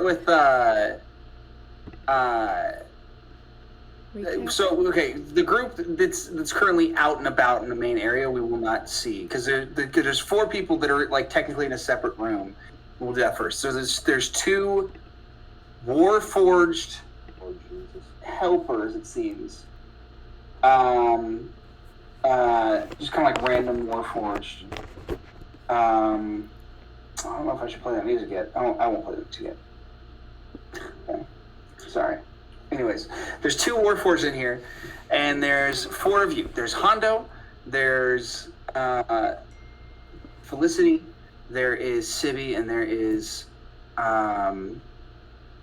with so okay, the group that's currently out and about in the main area we will not see because there's 4 people that are like technically in a separate room. We'll do that first. So there's 2 Warforged helpers, it seems. Just kind of like random Warforged. I don't know if I should play that music yet. I won't play the music yet. Okay. Sorry. Anyways, there's 2 Warforged in here, and there's 4 of you. There's Hondo, there's Felicity, there is Sibby, and there is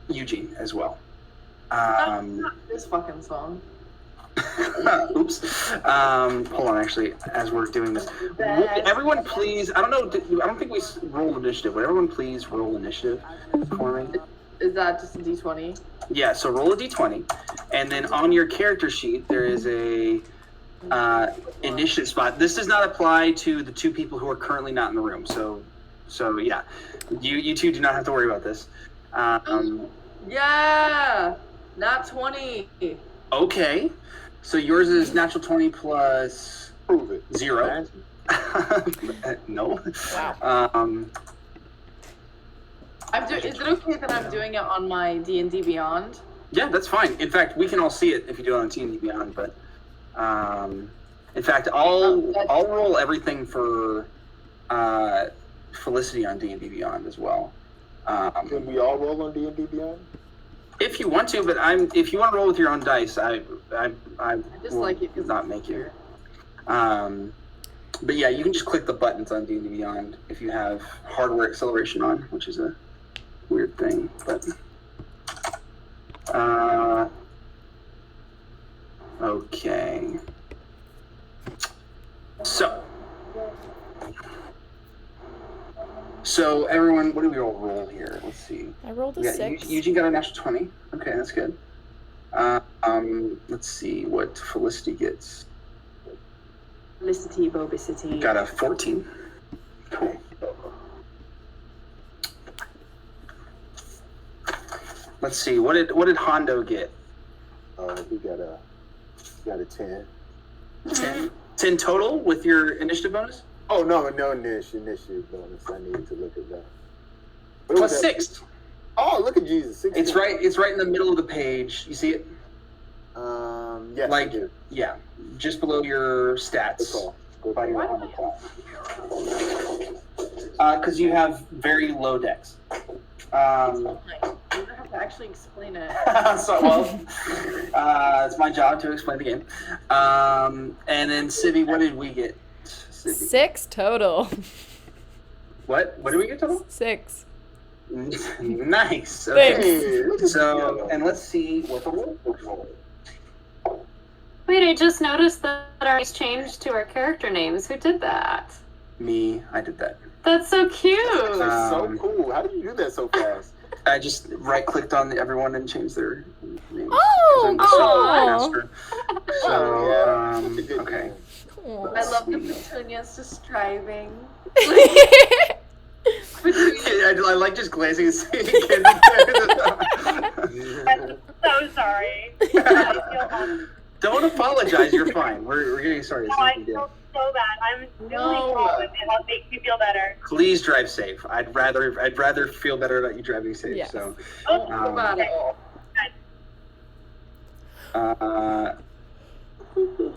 Eugene as well. This fucking song. Oops. Hold on, actually, as we're doing this. Everyone please, I don't think we roll initiative, but everyone please roll initiative for me. Is that just a d20? Yeah, so roll a d20, and then on your character sheet, there is a initiative spot. This does not apply to the 2 people who are currently not in the room, so yeah. You 2 do not have to worry about this. Yeah! Not 20. Okay. So yours is natural 20 plus... Prove it. 0. No. Wow. Is it okay that I'm doing it on my D&D Beyond? Yeah, that's fine. In fact, we can all see it if you do it on D&D Beyond, but... in fact, I'll roll everything for Felicity on D&D Beyond as well. Can we all roll on D&D Beyond? If you want to, but if you want to roll with your own dice, I just will like it not make you. But yeah, you can just click the buttons on D&D Beyond if you have hardware acceleration on, which is a weird thing. But okay, so everyone, what do we all roll here? Let's see. I rolled a 6. Eugene got a natural 20. Okay, that's good. Let's see what Felicity gets. Felicity, Bobicity. Got a 14. Cool. Let's see. What did Hondo get? He got a 10. 10 total with your initiative bonus? Oh no initiative bonus. I need to look at that. Plus 6. Oh, look at Jesus. 16. It's right in the middle of the page. You see it? Yes. Like, yeah, just below your stats. By your armor class. Because you have very low dex. You don't have to actually explain it. It's my job to explain the game. And then Sibby, what did we get? Sibby. 6 total. What did we get total? 6. Nice. Okay. Thanks. So, and let's see what the roll. Wait, I just noticed that our names changed to our character names. Who did that? Me, I did that. That's so cute. That's so cool. How did you do that so fast? I just right-clicked on everyone and changed their name. Oh! So, okay. I love the Petunia's just striving. I like just glancing and seeing kids. I'm so sorry. I feel awful. Don't apologize. You're fine. We're getting started. No, I feel so bad. I'm really wrong with it. I'll make you feel better. Please drive safe. I'd rather feel better about you driving safe. Yes. So. About it.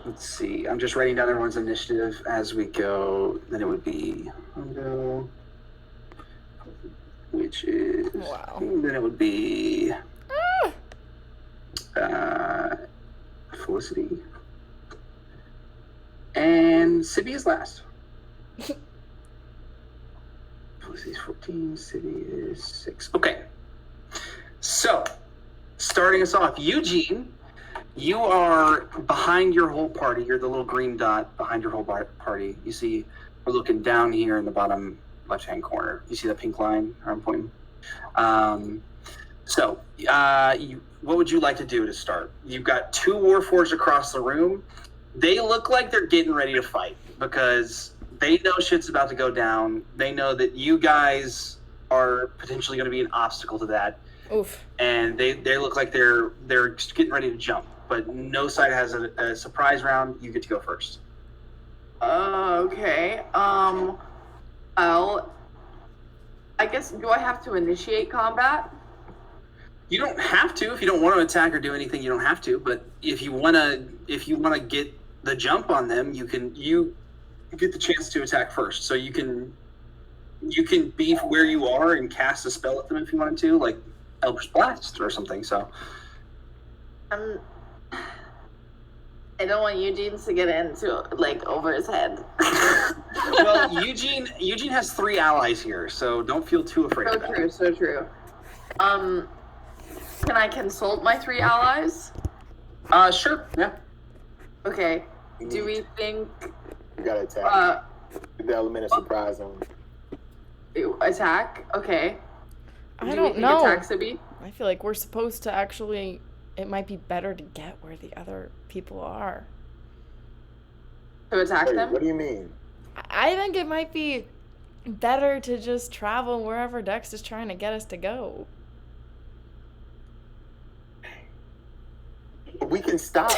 Let's see. I'm just writing down everyone's initiative as we go. Then it would be Hondo, which is wow. Then it would be Felicity, and Sibby is last. Felicity's 14. Sibby is 6. Okay. So, starting us off, Eugene. You are behind your whole party. You're the little green dot behind your whole party. You see, we're looking down here in the bottom left-hand corner. You see the pink line I'm pointing? What would you like to do to start? You've got 2 Warforged across the room. They look like they're getting ready to fight because they know shit's about to go down. They know that you guys are potentially going to be an obstacle to that. Oof. And they look like they're getting ready to jump. But no side has a surprise round. You get to go first. Okay. Well, I guess, do I have to initiate combat? You don't have to if you don't want to attack or do anything. You don't have to. But if you wanna get the jump on them, you get the chance to attack first. So you can be where you are and cast a spell at them if you wanted to, like Eldritch Blast or something. So I don't want Eugene's to get into, like, over his head. well, Eugene has 3 allies here, so don't feel too afraid of that. So true. Can I consult my 3 allies? Sure, yeah. Okay. Do we think, You gotta attack. The element of surprise on. attack? Okay. I Do we don't think know. attack, Sibby? I feel like we're supposed to actually. It might be better to get where the other people are. To attack Wait, them? what do you mean? I think it might be better to just travel wherever Dex is trying to get us to go. We can stop.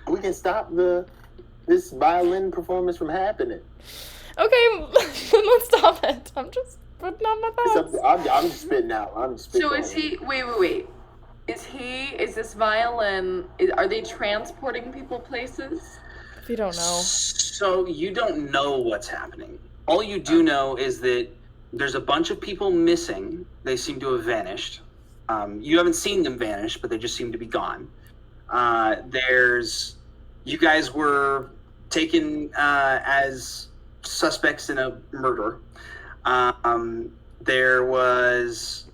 We can stop this violin performance from happening. Okay, let's stop it. I'm just putting on my It's up thoughts. to, I'm just spitting out. I'm just spitting. So is he, wait. Is this violin, are they transporting people places? If you don't know. So you don't know what's happening. All you do know is that there's a bunch of people missing. They seem to have vanished. You haven't seen them vanish, but they just seem to be gone. You guys were taken as suspects in a murder. There's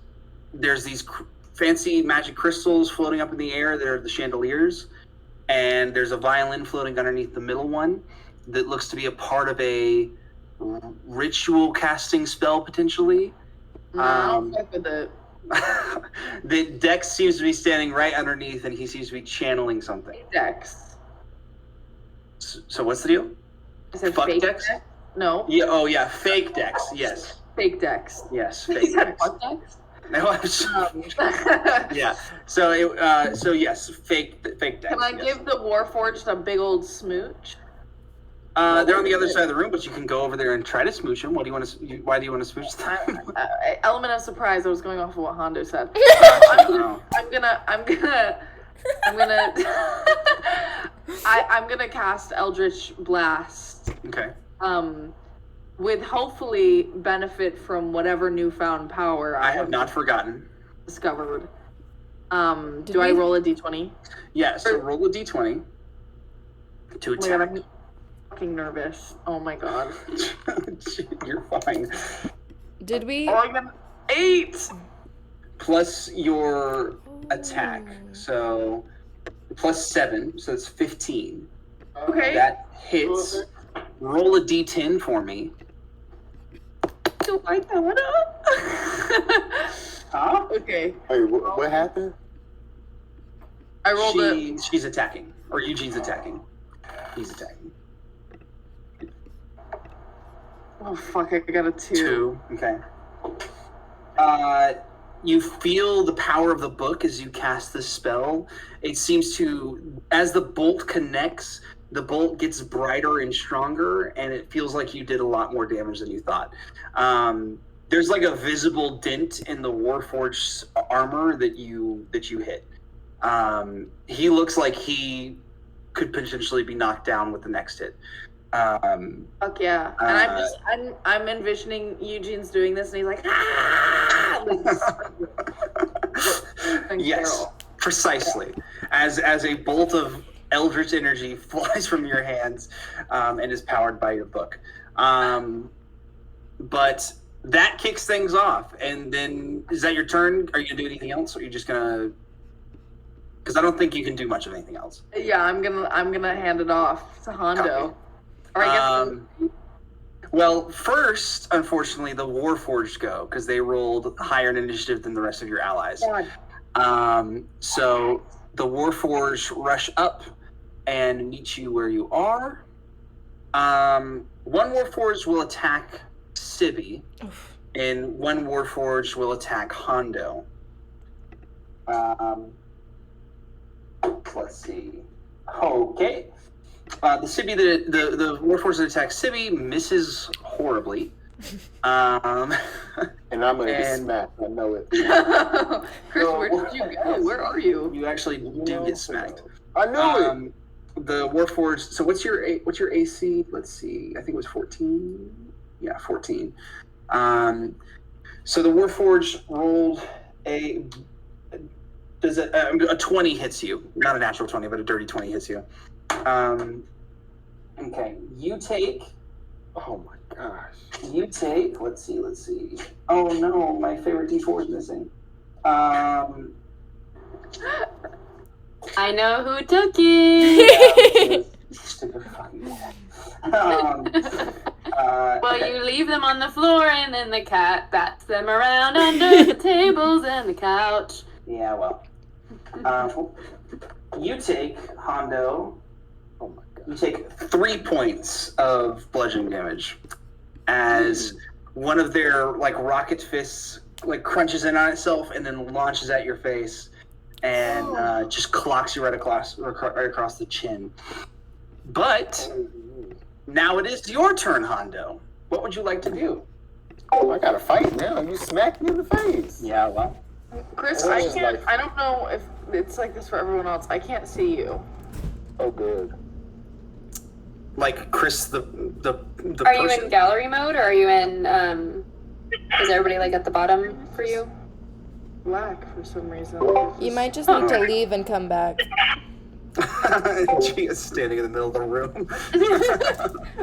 these fancy magic crystals floating up in the air. They're the chandeliers. And there's a violin floating underneath the middle one that looks to be a part of a ritual casting spell, potentially. No, I don't fuck with it. The Dex seems to be standing right underneath, and he seems to be channeling something. Dex. So what's the deal? Is it Fuck fake Dex? Dex? No. Yeah. Oh, yeah. Fake Dex. Yes. Fake Dex. Yes. He Fake said Dex. fuck Dex? No, yeah. So yes, fake Dex. Can I yes. give the Warforged a big old smooch? They're on the other side of the room, but you can go over there and try to smooch them. Why do you want to smooch them? Element of surprise. I was going off of what Hondo said. Oh. I'm gonna cast Eldritch Blast. Okay. With hopefully benefit from whatever newfound power I have not forgotten. discovered. Do I roll a d20? Yeah. So roll a d20 to Oh my God, attack. I'm fucking nervous. Oh my god. You're fine. Did we? Oh, I got 8. Plus your attack, so plus 7, so it's 15. Okay. That hits. Roll a d10 for me. Do I throw it up? Huh? Okay. Hey, what happened? I rolled a. She's attacking, or Eugene's attacking. He's attacking. Oh fuck! I got a 2. 2. Okay. You feel the power of the book as you cast this spell. It seems to, as the bolt connects, the bolt gets brighter and stronger, and it feels like you did a lot more damage than you thought. There's like a visible dent in the Warforged's armor that you hit. He looks like he could potentially be knocked down with the next hit. Fuck yeah! And I'm envisioning Eugene's doing this, and he's like, ah! Like, Yes, precisely. As a bolt of eldritch energy flies from your hands, and is powered by your book. But that kicks things off. And then, is that your turn? Are you gonna do anything else, or are you just gonna? Because I don't think you can do much of anything else. Yeah, I'm gonna hand it off to Hondo. Or I guess. Well, first, unfortunately, the Warforged go because they rolled higher in initiative than the rest of your allies. God. So the Warforged rush up and meet you where you are. One Warforged will attack Sibby, and one Warforged will attack Hondo. Let's see. Okay. The Sibby, the Warforged that attacks Sibby misses horribly. And I'm gonna get smacked. I know it. Chris, where did you go? Where are you? You actually do get smacked. I knew it. The Warforged. So what's your AC? Let's see. I think it was 14. Yeah, 14. So the Warforged rolled a 20 hits you. Not a natural 20, but a dirty 20 hits you. Okay. You take. Oh my gosh. You take. Let's see. Oh no, my favorite D4 is missing. I know who took it. Stupid fucking. Well, you leave them on the floor, and then the cat bats them around under the tables and the couch. Yeah, well. You take, Hondo, Oh my god. you take 3 points of bludgeoning damage as one of their, like, rocket fists, like, crunches in on itself and then launches at your face and just clocks you right across the chin. But now it is your turn, Hondo. What would you like to do? Oh, I gotta fight now. You smacked me in the face. Yeah, well. Chris, Oh, I can't. like- I don't know if it's like this for everyone else. I can't see you. Oh, good. Like Chris, the Are you person. in gallery mode, or are you in, is everybody, like, at the bottom for you? Black for some reason. You might just need to leave and come back. She is standing in the middle of the room.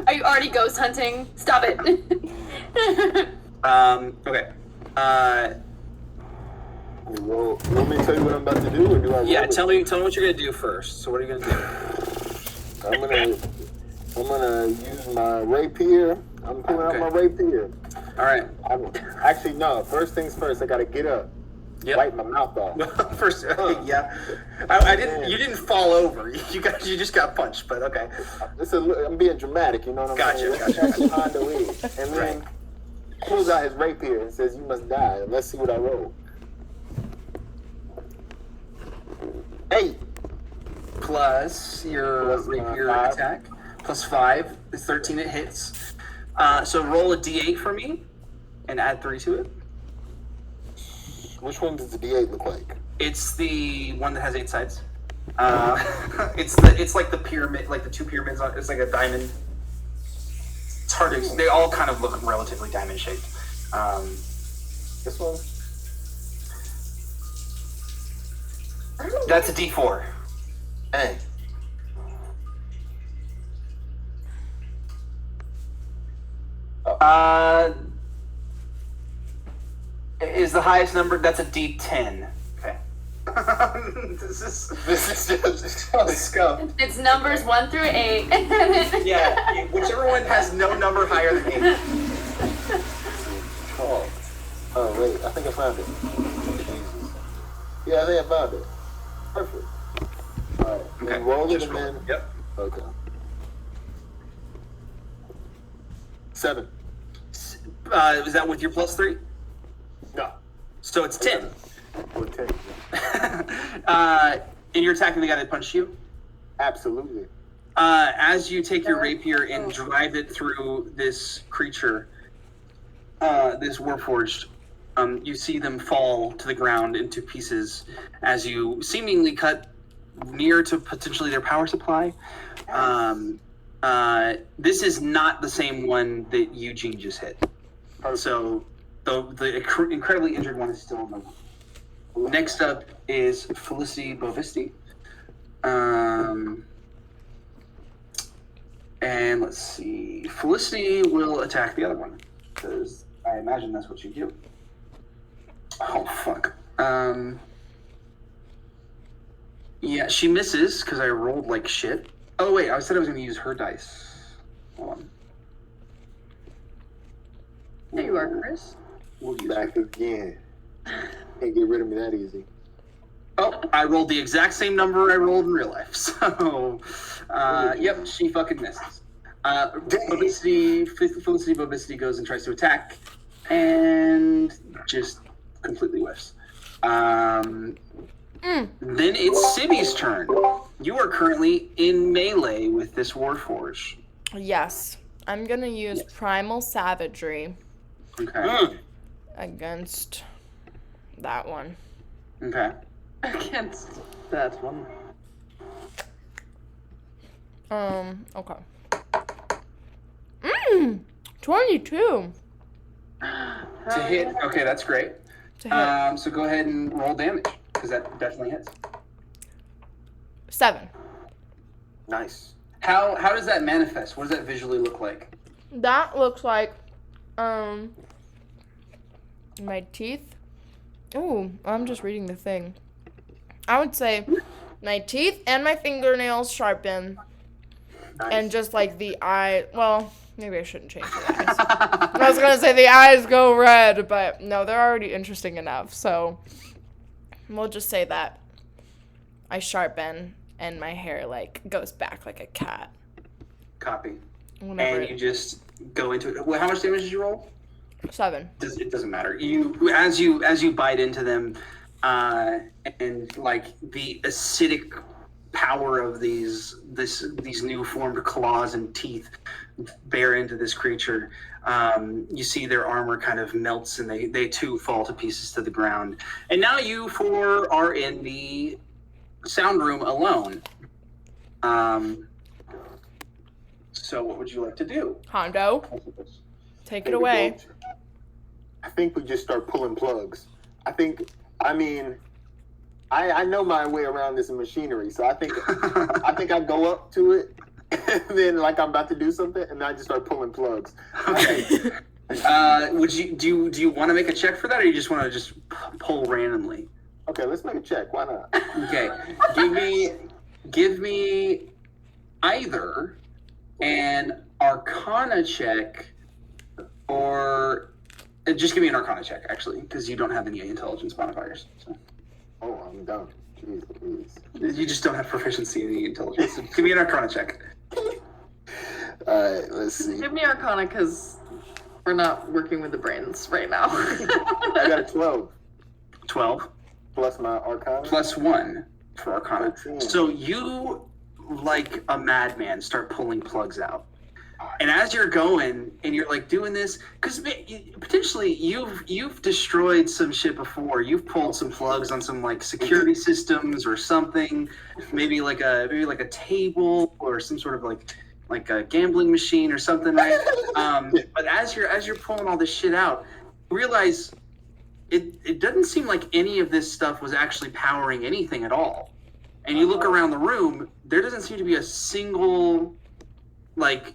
Are you already ghost hunting? Stop it. Okay. You want me to tell you what I'm about to do, or do I? Yeah, roll it? tell me what you're gonna do first. So what are you gonna do? I'm gonna use my rapier. I'm pulling out my rapier. All right. Actually, no. First things first. I gotta get up. Yep. Wipe my mouth off. First, yeah. I didn't. You didn't fall over. You just got punched. But okay. I'm being dramatic. You know what I'm saying? Gotcha. That's how Hondo is. And then pulls out his rapier and says, "You must die." And let's see what I roll. 8. Plus your Plus, rapier 5. attack. Plus 5 is 13. It hits. So roll a D8 for me, and add 3 to it. Which one does the D8 look like? It's the one that has 8 sides. It's like the pyramid, like the 2 pyramids. It's like a diamond. It's hard to. They all kind of look relatively diamond shaped. This one? That's a D4. Hey. Is the highest number? That's a D10. Okay. this is just scum. It's numbers 1 through 8. Yeah, whichever one has no number higher than 8. Oh, wait. I think I found it. Jesus. Yeah, I think I found it. Perfect. Alright. Okay. Roll it Just and roll. then. Yep. Okay. 7. Is that with your plus 3? No. So it's 10. Or 10. And you're attacking the guy that punched you? Absolutely. As you take your rapier and drive it through this creature, this Warforged, you see them fall to the ground into pieces as you seemingly cut near to potentially their power supply. This is not the same one that Eugene just hit. Perfect. So the incredibly injured one is still in the room. Next up is Felicity Bovisti. And let's see. Felicity will attack the other one, because I imagine that's what you do. Oh, fuck. Yeah, she misses, because I rolled like shit. Oh, wait, I said I was going to use her dice. Hold on. There you are, Chris. We'll use Back again. Can't get rid of me that easy. Oh, I rolled the exact same number I rolled in real life. So, yep, she fucking misses. Felicity goes and tries to attack, and just completely whiffs. Then it's Sibby's turn. You are currently in melee with this Warforged. Yes. I'm gonna use Primal Savagery Okay. against that one. Okay. Against that one. Okay. 22 To hit. Okay, that's great. to hit. So go ahead and roll damage, because that definitely hits. 7. Nice. How does that manifest? What does that visually look like? That looks like, my teeth. Ooh, I'm just reading the thing. I would say my teeth and my fingernails sharpen. Nice. And just like the eye, well, maybe I shouldn't change the eyes. I was gonna say the eyes go red, but no, they're already interesting enough. So we'll just say that I sharpen and my hair like goes back like a cat. Copy. Whenever And you just go into it. Well, how much damage did you roll? 7. It doesn't matter. You as you bite into them, and like the acidic power of these new formed claws and teeth bear into this creature. You see their armor kind of melts, and they too fall to pieces to the ground. And now you four are in the sound room alone. So what would you like to do? Hondo, take it away. I think we just start pulling plugs. I know my way around this machinery, so I think I go up to it, and then like I'm about to do something, and I just start pulling plugs. Okay. Do you want to make a check for that, or you just want to just pull randomly? Okay, let's make a check. Why not? Okay. Give me either an Arcana check, or just give me an Arcana check, actually, because you don't have any intelligence modifiers. So. Oh, I'm done. Jeez, please. You just don't have proficiency in the intelligence. So give me an Arcana check. Alright, let's see. Give me Arcana because we're not working with the brains right now. I got a 12. 12. Plus my Arcana. Plus 1 for Arcana. 13. So you, like a madman, start pulling plugs out. And as you're going and you're like doing this, because potentially you've destroyed some shit before. You've pulled some plugs on some like security systems or something, maybe like a table or some sort of like a gambling machine or something, right? But as you're pulling all this shit out, you realize it doesn't seem like any of this stuff was actually powering anything at all. And you look around the room, there doesn't seem to be a single like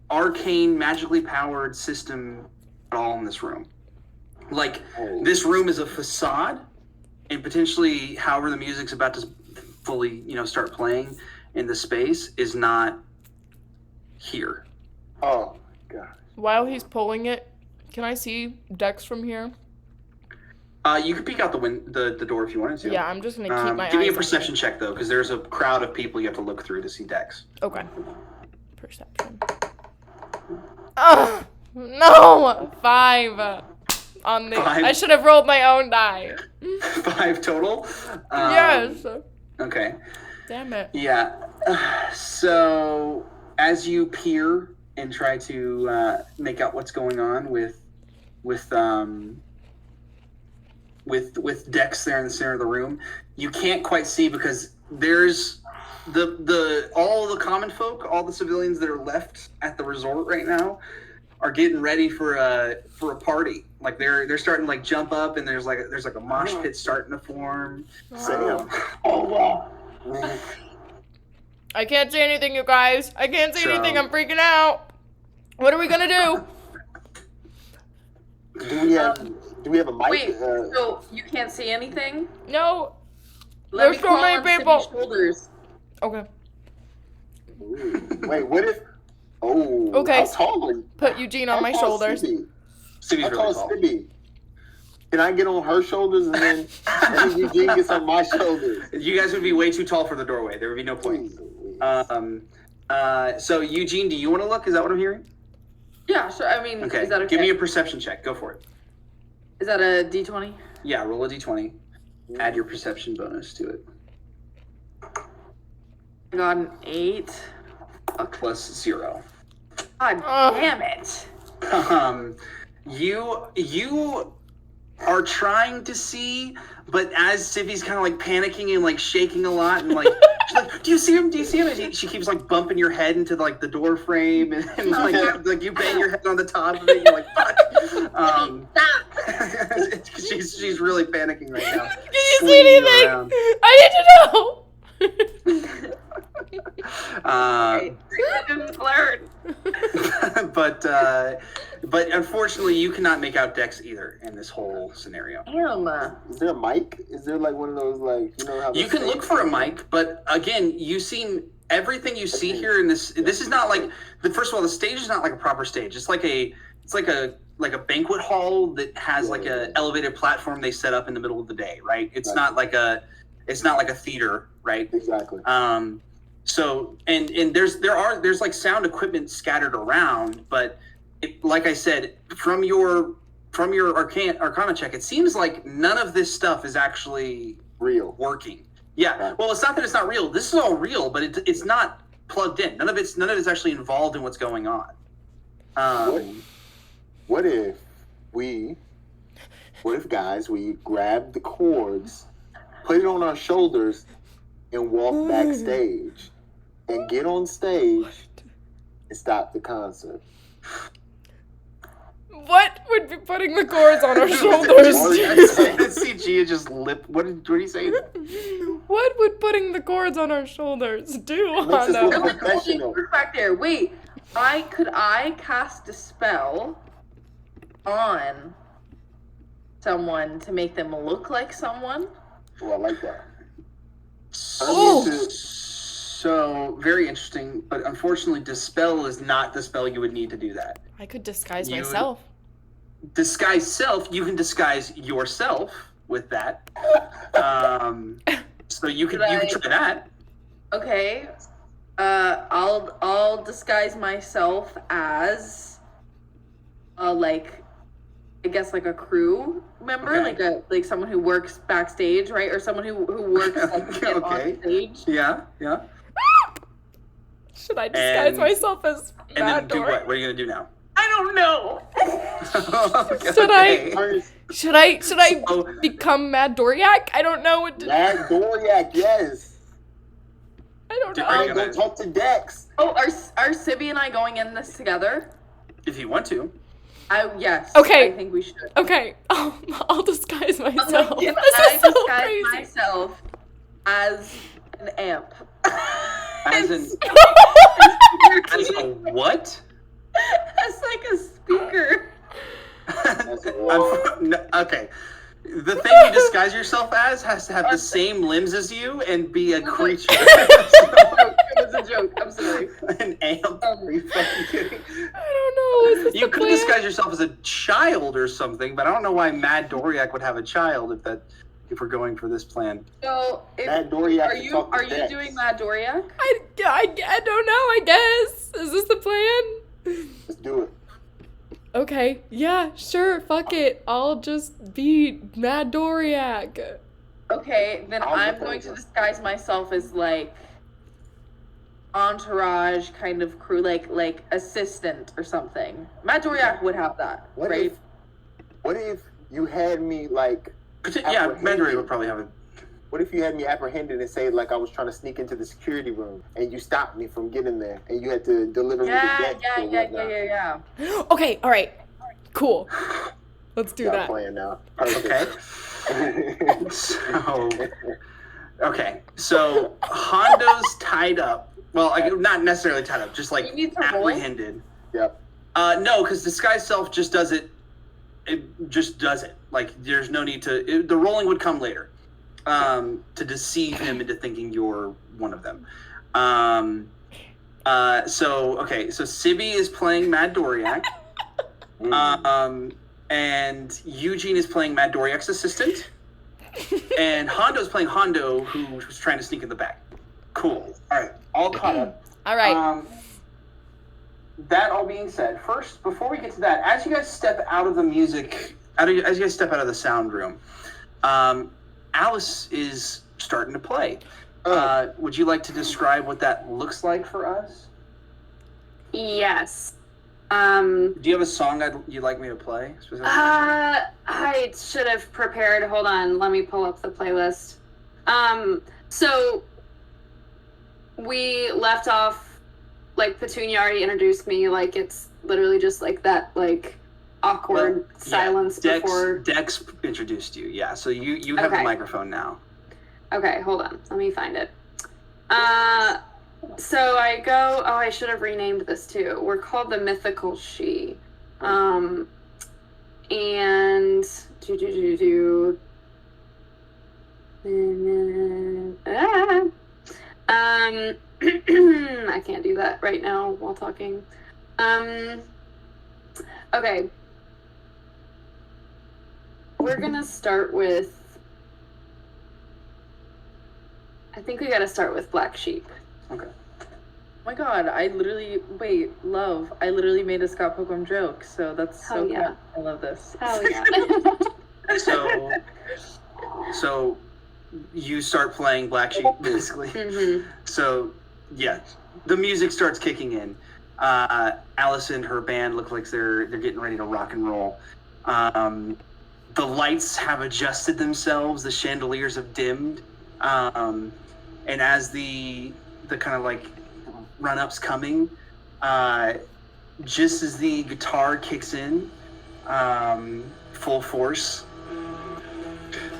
arcane, magically powered system at all in this room. Like, this room is a facade, and potentially, however the music's about to fully, start playing in the space is not here. Oh, God. While he's pulling it, can I see Dex from here? You could peek out the door if you wanted to. Yeah, I'm just gonna keep my eyes give me a on perception check, though, because there's a crowd of people you have to look through to see Dex. Okay. Perception. Oh, no! 5 on the... 5? I should have rolled my own die. 5 total? Yes. Okay. Damn it. Yeah. So, as you peer and try to make out what's going on with Dex there in the center of the room, you can't quite see because there's all the common folk, all the civilians that are left at the resort right now are getting ready for a party. Like they're starting to like jump up, and there's like a mosh pit starting to form. Sam. Oh wow. I can't see anything, you guys. I can't see anything. I'm freaking out. What are we gonna do? Do we have a mic? Wait, so you can't see anything? No. Let There's me so crawl many on Sydney's people. shoulders. Okay. Wait, what if... Oh, Okay. how tall are you? Put Eugene on How my tall is shoulders. Sibby? Sibby's How really tall tall. is Sibby? Can I get on her shoulders and then Eugene gets on my shoulders? You guys would be way too tall for the doorway. There would be no point. So Eugene, do you want to look? Is that what I'm hearing? Yeah, sure. I mean, Okay. is that okay? Give me a perception check. Go for it. Is that a D20? Yeah, roll a d20. Add your perception bonus to it. I got an 8. Plus 0. God damn it. You are trying to see, but as Sibby's kind of like panicking and like shaking a lot and like, she's like, do you see him? Do you see him? And she keeps like bumping your head into like the door frame and like you bang your head on the top of it. And you're like, fuck. Stop. She's really panicking right now. Can you see anything? Around. I need to know. I didn't learn. But unfortunately, you cannot make out Dex either in this whole scenario. Damn. Is there a mic? Is there like one of those like how You can look for a mic, but again, you've seen everything you see here in this. This is not like first of all, the stage is not like a proper stage. It's like a banquet hall that has like a elevated platform they set up in the middle of the day, right? It's not like a theater, right? Exactly. So and there's like sound equipment scattered around, but like I said, from your Arcana check, it seems like none of this stuff is actually real working. Yeah. Well, it's not that it's not real. This is all real, but it's not plugged in. None of it's actually involved in what's going on. What if guys, we grab the cords, put it on our shoulders, and walk backstage, and get on stage, and stop the concert? What would be putting the cords on our shoulders do? See Gia just lip. What did he say? What would putting the cords on our shoulders do, Makes us look Hondo? professional. Back there. Wait. Could I cast a spell on someone to make them look like someone? Oh, I like that. So very interesting, but unfortunately, dispel is not the spell you would need to do that. I could disguise myself. Disguise self. You can disguise yourself with that. So you can try that. Okay. I'll disguise myself as I guess like a crew member, Okay. like someone who works backstage, right? Or someone who works on stage. Yeah. Should I disguise myself as And then do Doria? what? What are you gonna do now? I don't know. Should I become Mad Doriak? I don't know what to do. Mad Doriak, yes. I don't I know. go talk to Dex. Oh, are Sibby and I going in this together? If you want to. Yes. Okay. I think we should. Okay, I'll disguise myself. Can This I is so disguise crazy. myself as an amp? As a what? As like a speaker. Okay. The thing you disguise yourself as has to have the same limbs as you and be a creature. It was a joke. I'm sorry. An amp? Are you fucking kidding? I don't know. Is this You the could plan? disguise yourself as a child or something, but I don't know why Mad Doriak would have a child if we're going for this plan. So, Mad Doriak are to you talk to Dex. doing Mad Doriak? I don't know, I guess. Is this the plan? Let's do it. Okay, yeah, sure, fuck it. I'll just be Mad Doriak. Okay, then I'm going to disguise myself as like entourage kind of crew, like assistant or something. Mad Doriak would have that, right? What if you had me like? Yeah, Mad Doriak would probably have it. What if you had me apprehended and say like I was trying to sneak into the security room and you stopped me from getting there and you had to deliver me the Dex or whatnot? Yeah. Okay, alright. Cool. Let's do Y'all that. playing now. Okay. So Hondo's tied up. Well, not necessarily tied up, just like You need some voice? apprehended. Yep. No, because disguise self just does it. It just does it. Like there's no need to. The rolling would come later, to deceive him into thinking you're one of them. So Sibby is playing Mad Doriak. And Eugene is playing Mad Doriak's assistant. And Hondo's playing Hondo, who was trying to sneak in the back. Cool. All right, all caught up. All right. That all being said, first, before we get to that, as you guys step out of the as you guys step out of the sound room, Alice is starting to play. Would you like to describe what that looks like for us? Yes. Do you have a song you'd like me to play specifically? I should have prepared. Hold on, let me pull up the playlist. So we left off, like, Petunia already introduced me, like, it's literally just like that, like, awkward silence before. Dex introduced you, yeah. So you have the microphone now. Okay, hold on. Let me find it. So I go. Oh, I should have renamed this too. We're called the Mythical She. And I can't do that right now while talking. Okay. We're gonna start with. I think we gotta start with Black Sheep. Okay. Oh my god, I literally made a Scott Pilgrim joke, so that's so Hell yeah. good. I love this. Hell yeah. So you start playing Black Sheep, basically. Mm-hmm. So, yeah, the music starts kicking in. Alice and her band look like they're getting ready to rock and roll. The lights have adjusted themselves. The chandeliers have dimmed. And as the kind of like run-up's coming, just as the guitar kicks in, full force,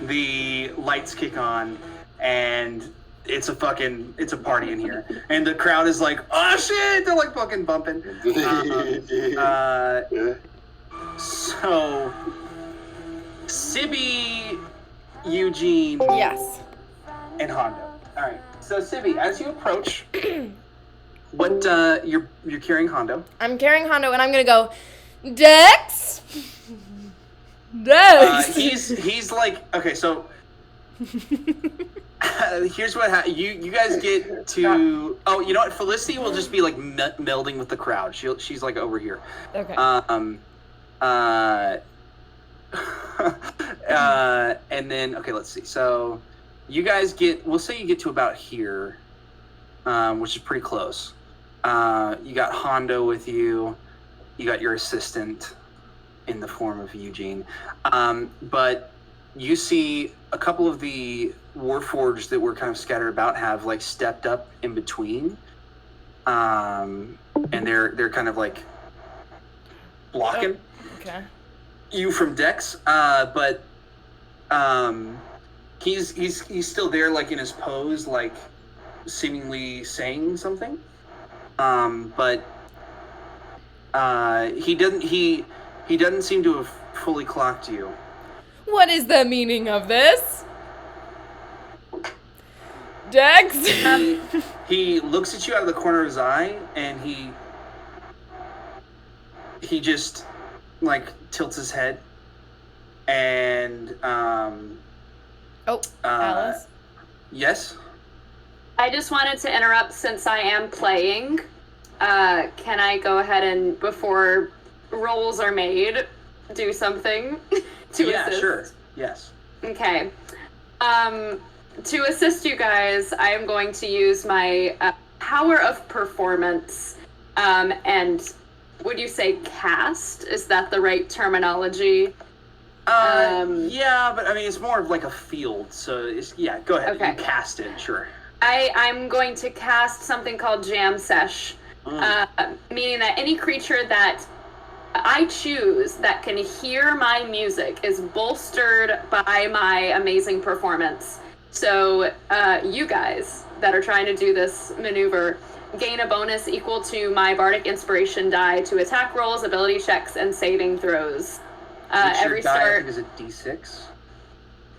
the lights kick on, and it's a party in here. And the crowd is like, oh shit, they're like fucking bumping. So, Sibby, Eugene, Yes. and Hondo. All right. So, Sibby, as you approach, what you're carrying Hondo. I'm carrying Hondo, and I'm gonna go, Dex. Dex. He's like, okay. So here's what you guys get to. Oh, you know what? Felicity will just be like melding with the crowd. She's like over here. Okay. And then okay, let's see. So you guys we'll say you get to about here, which is pretty close. You got Hondo with you. You got your assistant in the form of Eugene. But you see a couple of the Warforged that were kind of scattered about have like stepped up in between. And they're kind of like blocking Okay. you from Dex. But he's still there, like in his pose, like seemingly saying something. But he doesn't seem to have fully clocked you. What is the meaning of this? Dex? He looks at you out of the corner of his eye, and he just like tilts his head, and Alice? Yes? I just wanted to interrupt since I am playing. Can I go ahead and, before rolls are made, do something to assist? Sure. Yes. Okay. To assist you guys, I am going to use my power of performance. And would you say cast? Is that the right terminology? Yeah, but I mean, it's more of like a field. So, go ahead. Okay. You cast it, sure. I'm going to cast something called Jam Sesh, meaning that any creature that I choose that can hear my music is bolstered by my amazing performance. So you guys that are trying to do this maneuver gain a bonus equal to my Bardic Inspiration die to attack rolls, ability checks, and saving throws. Every start is it D6?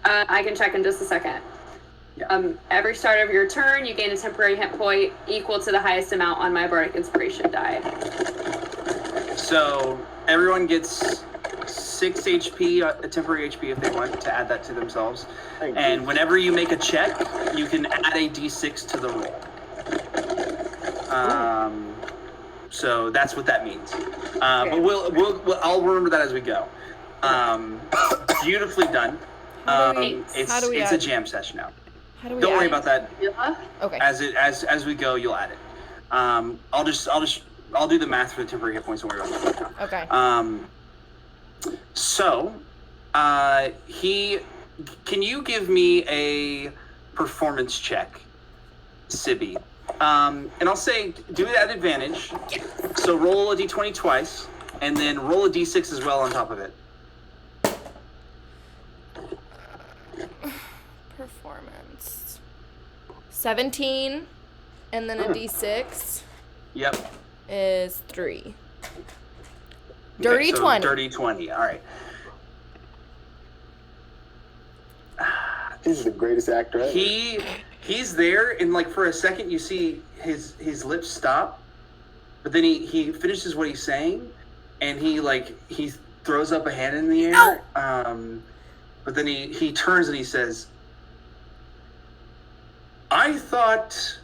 I can check in just a second. Yeah. Every start of your turn, you gain a temporary hit point equal to the highest amount on my Bardic Inspiration die. So everyone gets 6 HP, a temporary HP if they want to add that to themselves. And whenever you make a check, you can add a D6 to the roll. So that's what that means. But I'll remember that as we go. Beautifully done. How do we It's a add- jam session now. How do we Don't worry add- about that. Okay. As we go, you'll add it. I'll do the math for the temporary hit points. Don't worry about that. Okay. So, can you give me a performance check, Sibby? And I'll say do it at advantage. So roll a d20 twice, and then roll a d6 as well on top of it. Performance. 17, and then a d6 Yep. is 3. Okay, Dirty so 20. Dirty 20. All right. He's the greatest actor ever. He's there, and like for a second you see his lips stop, but then he finishes what he's saying, and he throws up a hand in the air. But then he turns and he says, "I thought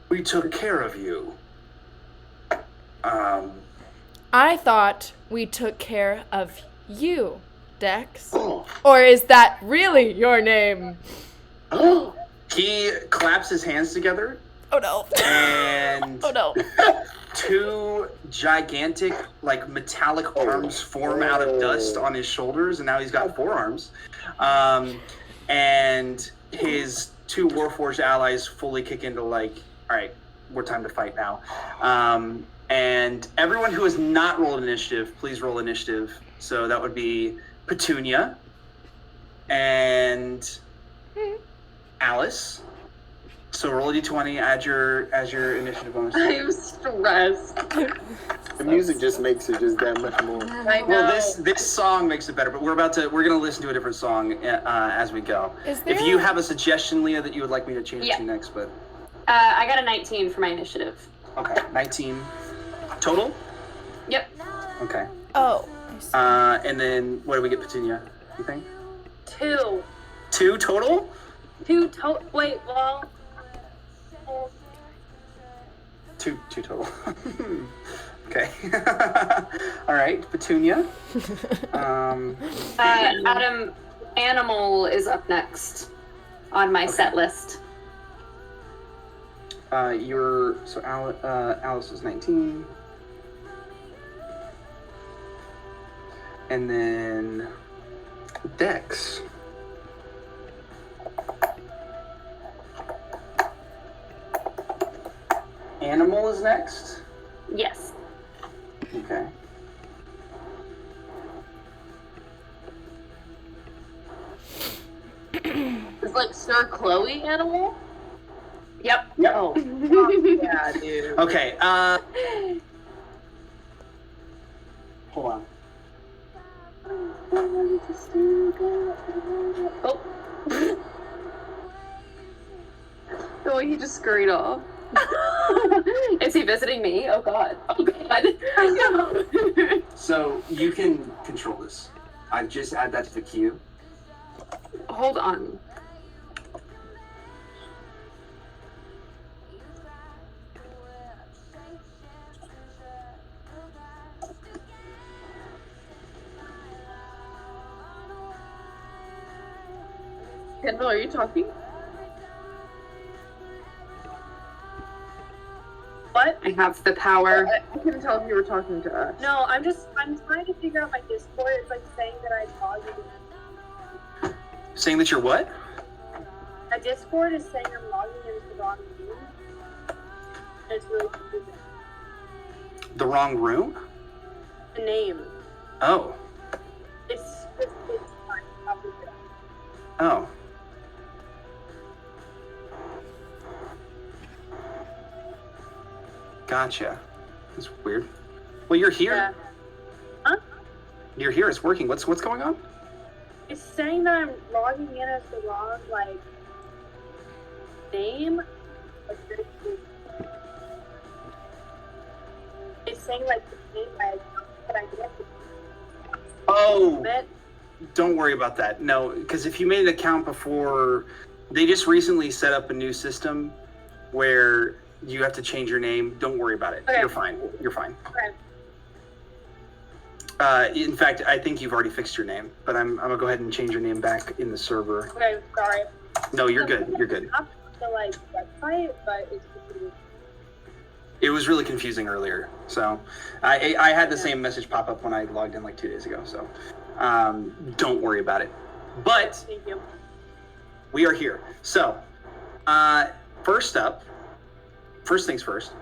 we took care of you." I thought we took care of you, Dex. Oh. Or is that really your name? He claps his hands together, Oh no. and Oh no. two gigantic, metallic arms form out of dust on his shoulders, and now he's got 4 arms. And his 2 Warforged allies fully kick into all right, we're time to fight now. And everyone who has not rolled initiative, please roll initiative. So that would be Petunia and Alice. So roll a d20, add your initiative bonus. I'm stressed. The music just makes it just that much more. I know. Well, this song makes it better, but we're gonna listen to a different song as we go. Is there If you have a suggestion, Leah, that you would like me to change Yeah. to next, but I got a 19 for my initiative. okay, 19 total. Yep. Okay, Oh. I see. and then what do we get, Petunia? You think 2. 2 total? 2 wait, well. 2 total. Okay. All right, Petunia. Adam, Animal is up next on my set list. Alice is 19. And then Dex. Animal is next. Yes. Okay. Is Sir Chloe animal? Yep. Yep. Oh. Yeah, dude. Okay. Hold on. Oh. The way he just scurried off. Is he visiting me? Oh god. Oh god. So you can control this. I just add that to the queue. Hold on. Kendall, are you talking? What? I have the power. I couldn't tell if you were talking to us. No, I'm trying to figure out my Discord. It's saying that I'm logging in. Saying that you're what? My Discord is saying I'm logging into the wrong room. And it's really confusing. The wrong room? The name. Oh. It's fine. I'll figure it out. Oh. Gotcha. That's weird. Well, you're here. Yeah. Huh? You're here. It's working. What's going on? It's saying that I'm logging in as the wrong, name. It's saying, the name my account, but I guess Oh, it. don't worry about that. No, because if you made an account before, they just recently set up a new system where You have to change your name. Don't worry about it. Okay. You're fine. You're fine. Okay. In fact, I think you've already fixed your name, but I'm gonna go ahead and change your name back in the server. Okay, sorry. No, you're good. You're good. Not the like website, but it's confusing. It was really confusing earlier. So I had the same message pop up when I logged in like 2 days ago. So don't worry about it. But Thank you. we are here. So first things first,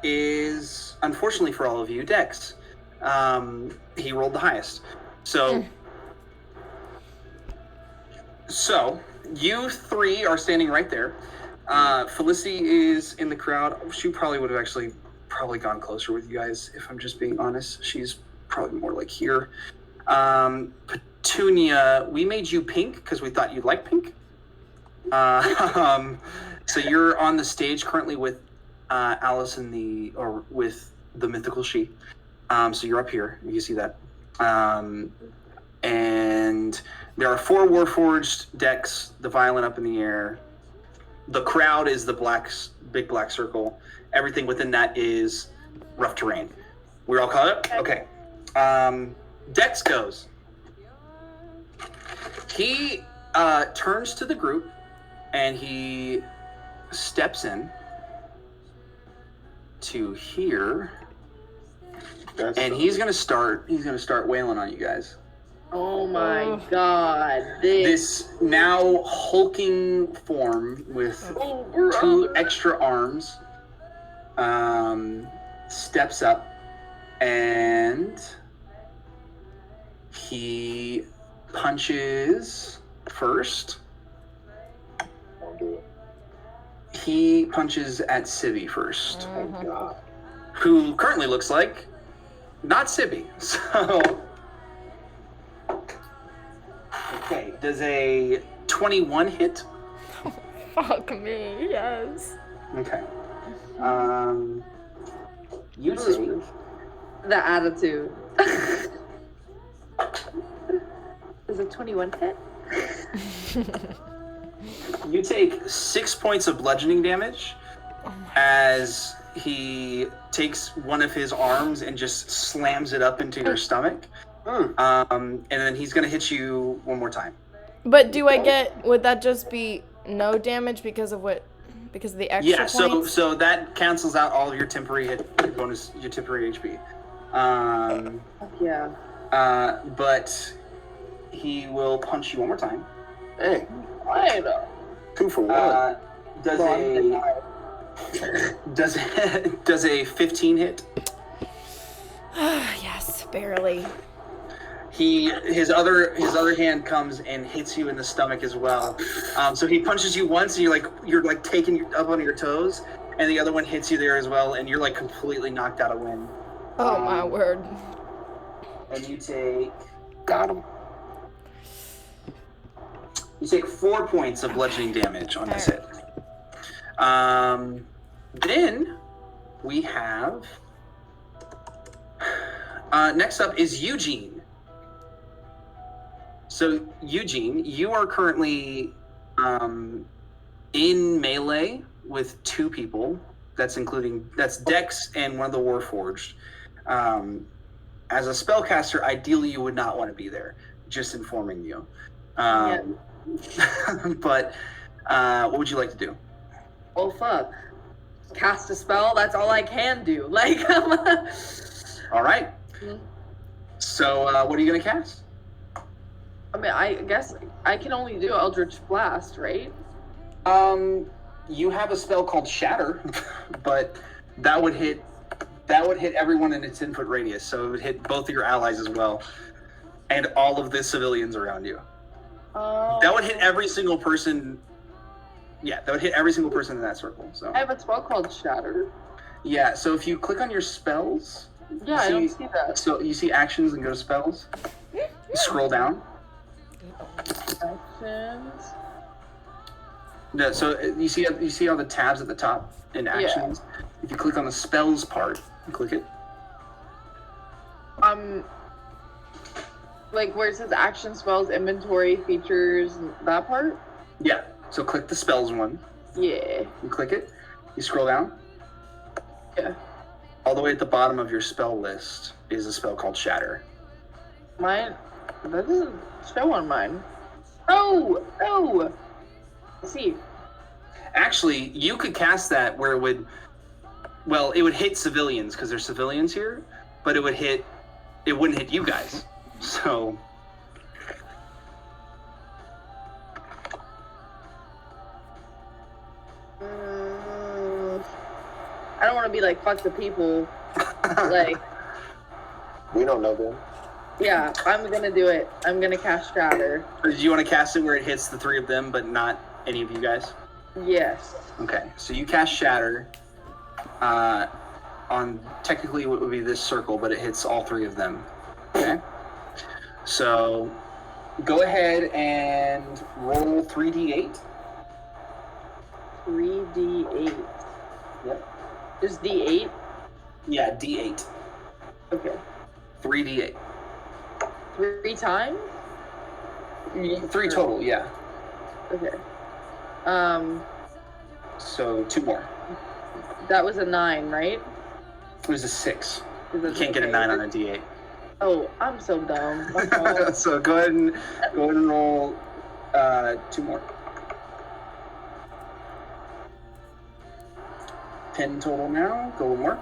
is unfortunately for all of you, Dex. He rolled the highest. So you three are standing right there. Felicity is in the crowd. She probably would have actually gone closer with you guys, if I'm just being honest. She's probably more like here. Petunia, we made you pink because we thought you'd like pink. So you're on the stage currently with Alice with the mythical she. So you're up here. You can see that. And there are 4 Warforged decks, the violin up in the air. The crowd is the big black circle. Everything within that is rough terrain. We're all caught up? Okay. Dex goes. He turns to the group and he steps in to here. And he's gonna start wailing on you guys. Oh my god. This now hulking form with 2 extra arms steps up and he punches first. Don't do it. He punches at Sibby first, Oh God. who currently looks like not Sibby. So, okay, does a 21 hit? Fuck me, yes. Okay. You take The attitude. Is it 21 hit? You take 6 points of bludgeoning damage as he takes one of his arms and just slams it up into your stomach. And then he's gonna hit you one more time. But would that just be no damage because of the extra Yeah, points? so that cancels out all of your temporary hit bonus, your temporary HP. Yeah. But he will punch you one more time. Hey, I know. 2 for 1. Does a 15 hit? Yes, barely. His other hand comes and hits you in the stomach as well. So he punches you once, and you're like taking up on your toes, and the other one hits you there as well, and you're like completely knocked out of wind. Oh my word. And you take Got him. 4 points of bludgeoning damage on this hit. Then we have next up is Eugene. So Eugene, you are currently in melee with 2 people. That's Dex and one of the Warforged. As a spellcaster, ideally you would not want to be there. Just informing you. But what would you like to do? Oh fuck. Cast a spell, that's all I can do. Like, All right. So what are you going to cast? I mean, I guess I can only do Eldritch Blast, right? You have a spell called Shatter, but that would hit everyone in its 10-foot radius, so it would hit both of your allies as well, and all of the civilians around you. That would hit every single person. Yeah, that would hit every single person in that circle. So I have a spell called Shatter. yeah, so if you click on your spells, Yeah, I don't see that. so you see actions and go to spells. Scroll down. Actions. No, so you see all the tabs at the top in actions. If you click on the spells part, you click it. Like where it says action, spells, inventory, features, that part? Yeah. So click the spells one. Yeah. You click it. You scroll down. Yeah. All the way at the bottom of your spell list is a spell called Shatter. Mine. That doesn't show on mine. Oh! Oh! I see. Actually, you could cast that where it would. Well, it would hit civilians because there's civilians here, but it wouldn't hit you guys. So. I don't want to be like, fuck the people. Like, We don't know them. yeah, I'm gonna do it. I'm gonna cast Shatter. Do you want to cast it where it hits the three of them, but not any of you guys? Yes. Okay, so you cast Shatter on technically what would be this circle, but it hits all three of them. Okay, so go ahead and roll 3d8. 3d8. Yep. Just d8? Yeah, d8. Okay. 3d8. 3 times? 3 total, yeah. Okay. So 2 more. That was a 9, right? It was a 6. Is You it- can't get a okay. 9 on a d8. Oh, I'm so dumb. My fault. So go ahead and roll 2 more. 10 total now. Go one more.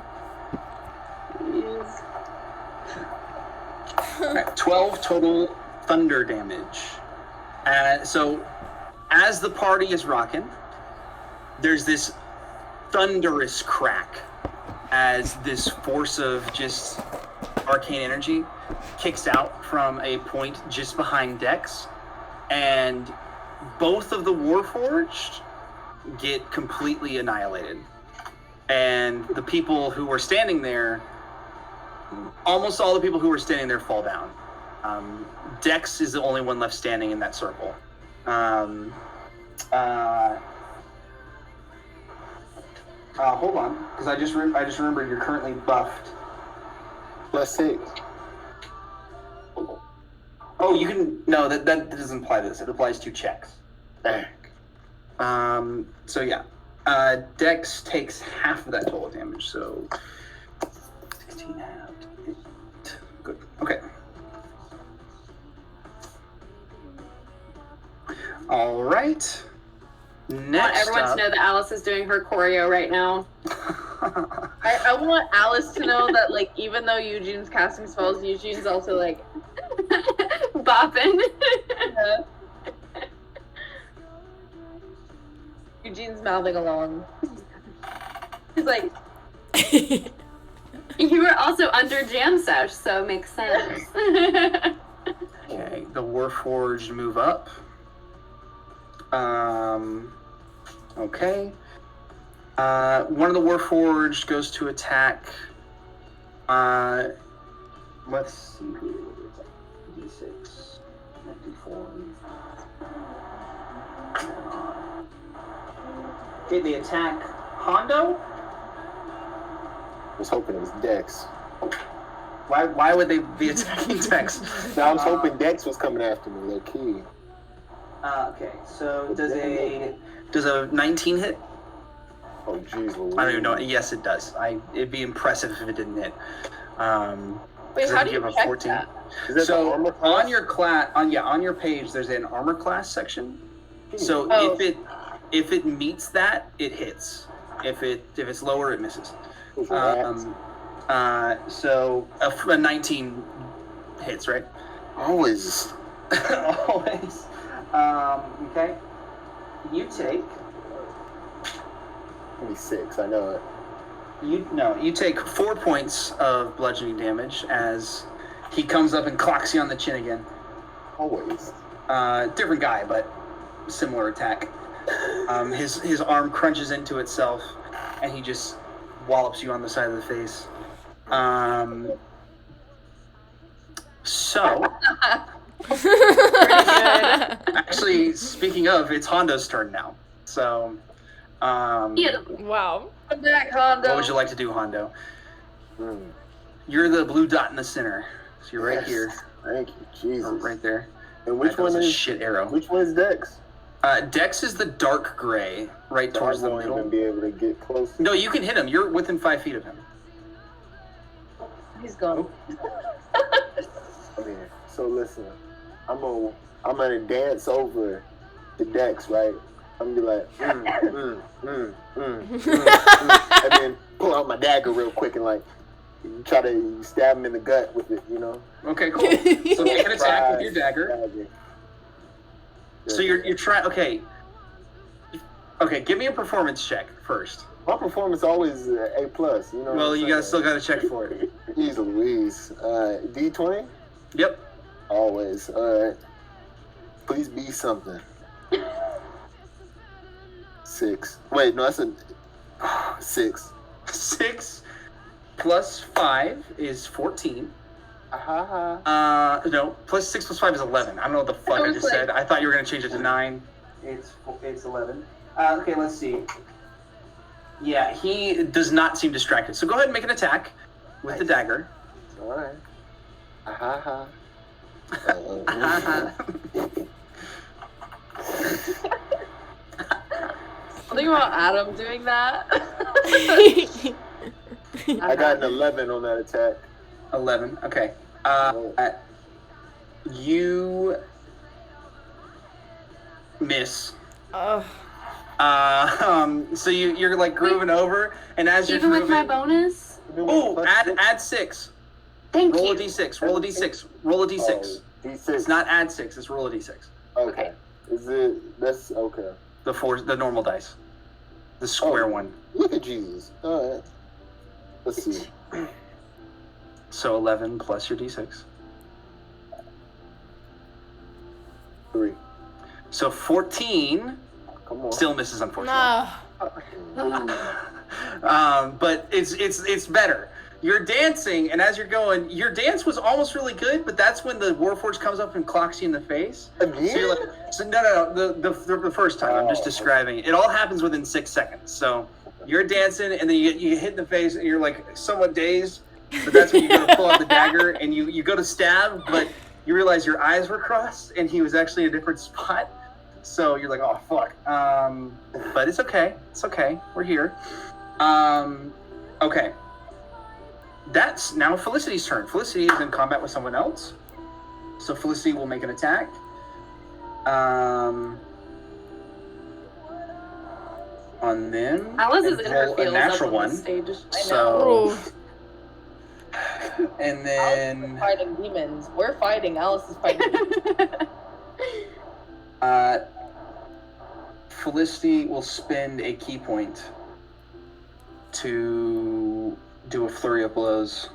Jeez. Alright, 12 total thunder damage. So as the party is rocking, there's this thunderous crack as this force of just arcane energy kicks out from a point just behind Dex, and both of the Warforged get completely annihilated. And the people who were standing there, almost all the people who were standing there fall down. Dex is the only one left standing in that circle. Hold on, because I just remembered you're currently buffed. +6. Oh, you can no, that doesn't apply to this. It applies to checks. So yeah, Dex takes half of that total damage. So 16 half. Good. Okay. All right. I want Next everyone up. to know that Alice is doing her choreo right now. I want Alice to know that, like, even though Eugene's casting spells, Eugene's also, like, Bopping. Eugene's mouthing along. He's like, You were also under Jam Sesh, so it makes sense. Okay, the Warforged move up. Okay. One of the Warforged goes to attack. Let's see. D6, D4. Okay, they attack Hondo. I was hoping it was Dex. Why would they be attacking Dex? Now I was hoping Dex was coming after me, low key. Okay, so does a 19 hit? Oh, jeez, Louise. I don't even know. Yes, it does. It'd be impressive if it didn't hit. wait, how do you have a check 14. that? Is that the So armor class? on your on your page, there's an armor class section. So Oh. if it meets that, it hits. If it's lower, it misses. So a 19 hits, right? Always. Always. Okay. You take 26, I know it. you take 4 points of bludgeoning damage as he comes up and clocks you on the chin again. Always. Different guy, but similar attack. His arm crunches into itself, and he just wallops you on the side of the face. So, actually, speaking of, it's Hondo's turn now. So, Beautiful. Wow. Come back, Hondo. what would you like to do, Hondo? Mm. You're the blue dot in the center, so you're right Yes. here, Thank you, or Jesus. right there. And which That was one a is shit arrow? Which one is Dex? Dex is the dark gray, right So I towards the won't middle. even be able to get close. No, you can hit him. You're within 5 feet of him. He's gone. Okay, so listen, I'm gonna dance over the Dex, right? I'm gonna be like, and then pull out my dagger real quick and like try to stab him in the gut with it, you know? Okay, cool. So make an attack with your dagger. So you're trying. Okay. Okay, give me a performance check first. My performance always A plus, you know. Well, you still gotta check for it. Jeez Louise. D20? Yep. Always. Alright. Please be something. 6. Wait, no, that's a 6. 6 plus 5 is 14. Ha. No, plus 6 plus 5 is 11. I don't know what the fuck I was just like- said. I thought you were gonna change it to 9. It's 11. Okay, let's see. Yeah, he does not seem distracted. So go ahead and make an attack with the dagger. Alright. Ha. Something about Adam doing that. I got an 11 on that attack. 11. Okay. You miss. Ugh. So you're like grooving over, and as you're Even with my grooving, bonus? oh, add 6. Thank Roll you. a d6. Roll a d6. Roll a d6. D6. It's not add 6. It's roll a d6. Okay. Is it? That's okay. The normal dice. The square one. Look at Jesus. Alright. Let's see. So 11 plus your d6. 3. So 14 Come on. still misses, unfortunately. No. But it's better. You're dancing, and as you're going, your dance was almost really good, but that's when the Warforged comes up and clocks you in the face. Again? So you're like, no. The first time. I'm just describing it. It all happens within 6 seconds. So you're dancing, and then you get hit in the face, and you're like somewhat dazed. But that's when you go to pull out the dagger, and you go to stab, but you realize your eyes were crossed, and he was actually in a different spot. So you're like, oh fuck. But it's okay. It's okay. We're here. Okay. That's now Felicity's turn. Felicity is in combat with someone else. So Felicity will make an attack. On them. Alice is and in her roll feels a natural up on one. the stage. So, Oh. and Alice is then fighting demons. We're fighting. Alice is fighting demons. Felicity will spend a key point to do a flurry of blows.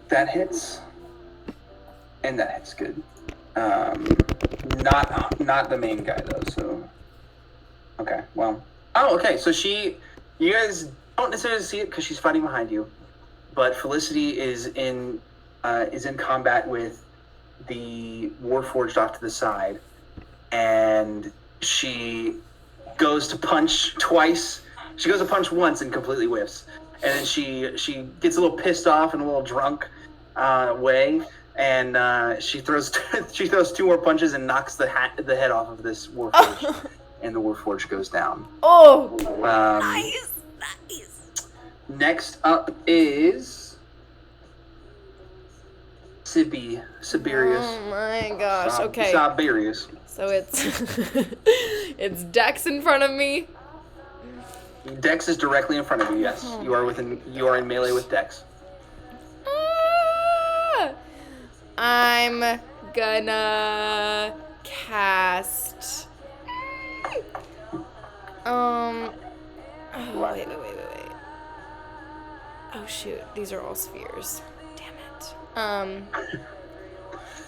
That hits, and that hits good. Not the main guy though. So, okay, well, okay. So you guys don't necessarily see it because she's fighting behind you, but Felicity is in combat with the Warforged off to the side, and she goes to punch twice. She goes to punch once and completely whiffs, and then she gets a little pissed off and a little drunk way, and she throws 2 more punches and knocks the head off of this Warforged, and the Warforged goes down. Oh. Nice. Next up is Siberius. Oh my gosh. Okay. Siberius. So it's it's Dex in front of me. Dex is directly in front of you. Yes, you are in melee with Dex. Ah! I'm gonna cast. Oh, wait. Oh shoot, these are all spheres. Damn it.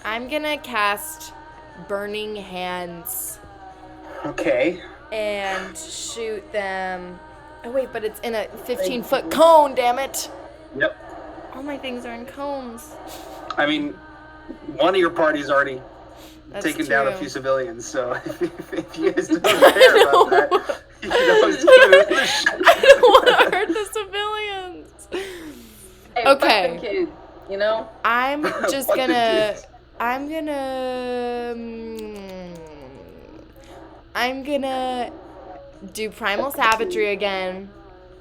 I'm gonna cast Burning Hands Okay. and shoot them. Oh wait, but it's in a 15-foot cone. Damn it! Yep. All my things are in cones. I mean, one of your party's already That's taken down a true. few civilians, so if you guys don't care about that, you can always do it. I don't want to hurt the civilians. Hey, Okay. fuck them kids, you know? I'm just Fuck the gonna. kids. I'm gonna. I'm gonna do primal savagery again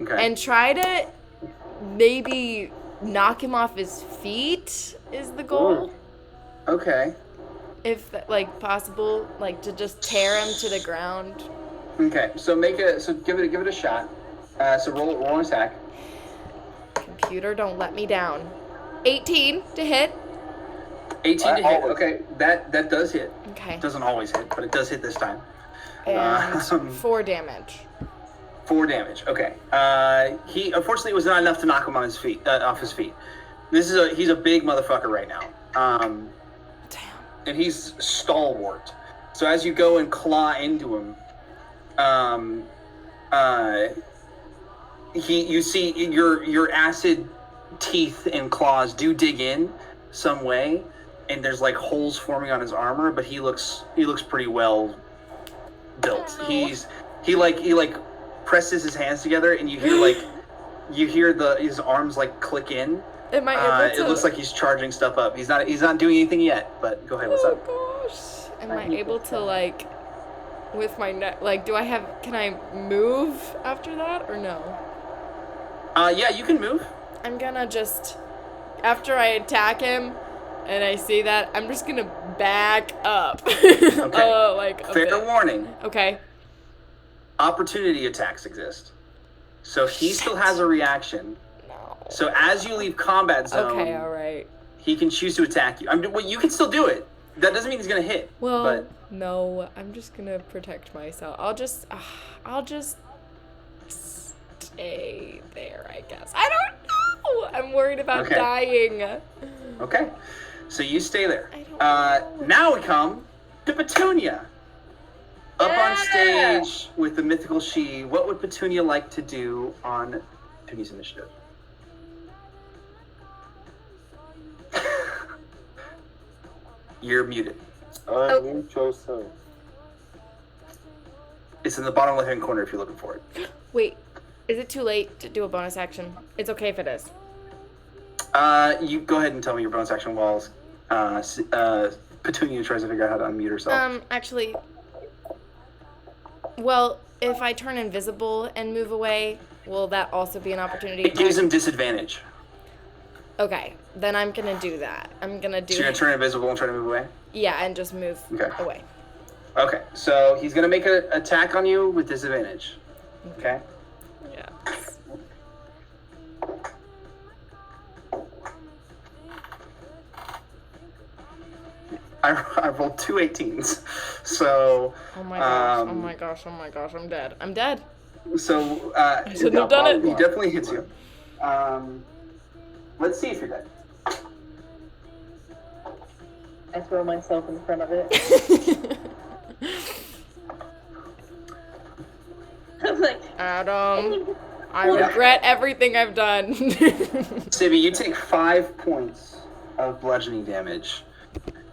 Okay. and try to maybe knock him off his feet is the goal. Okay. If like possible, like to just tear him to the ground. Okay. So give it a shot. So roll an attack. Computer, don't let me down. 18 to hit. 18 to hit. Always. Okay. That does hit. Okay. It doesn't always hit, but it does hit this time. And 4 damage. 4 damage. Okay. He unfortunately was not enough to knock him on his feet off his feet. He's a big motherfucker right now. Damn. And he's stalwart. So as you go and claw into him, you see your acid teeth and claws do dig in some way, and there's like holes forming on his armor, but he looks pretty well built. Oh. He presses his hands together, and you hear his arms like click in. Am I able to? It looks like he's charging stuff up. He's not doing anything yet, but go ahead. What's up? Oh gosh. Am I able to like, with my neck? Like, can I move after that or no? Yeah, you can move. I'm gonna just, after I attack him, and I see that, I'm just gonna back up. Okay. Like a Fair bit. warning. Okay. Opportunity attacks exist. So he still has a reaction. No. So as you leave combat zone, Okay. All right. he can choose to attack you. Well, you can still do it. That doesn't mean he's gonna hit. Well, but no. I'm just gonna protect myself. I'll just stay there, I guess. I don't know. I'm worried about Okay. dying. okay. So you stay there. I don't know. Now we come to Petunia. Up on stage with the mythical she. What would Petunia like to do on Petunia's initiative? You're muted. Unmute yourself. It's in the bottom left-hand corner if you're looking for it. Wait, is it too late to do a bonus action? It's okay if it is. You go ahead and tell me your bonus action while Petunia tries to figure out how to unmute herself. Actually, well, if I turn invisible and move away, will that also be an opportunity? It gives him disadvantage. Okay, then I'm gonna do that. I'm gonna do. So you're gonna turn invisible and try to move away? Yeah, and just move Okay. away. Okay, so he's gonna make an attack on you with disadvantage. Okay? Yeah. I rolled 2 18s. So, Oh my gosh! Oh my gosh! Oh my gosh! I'm dead. I'm dead. so I shouldn't have done he it. definitely hits you. Let's see if you're dead. I throw myself in front of it. I'm like, Adam, I regret everything I've done. Sibby, you take 5 points of bludgeoning damage.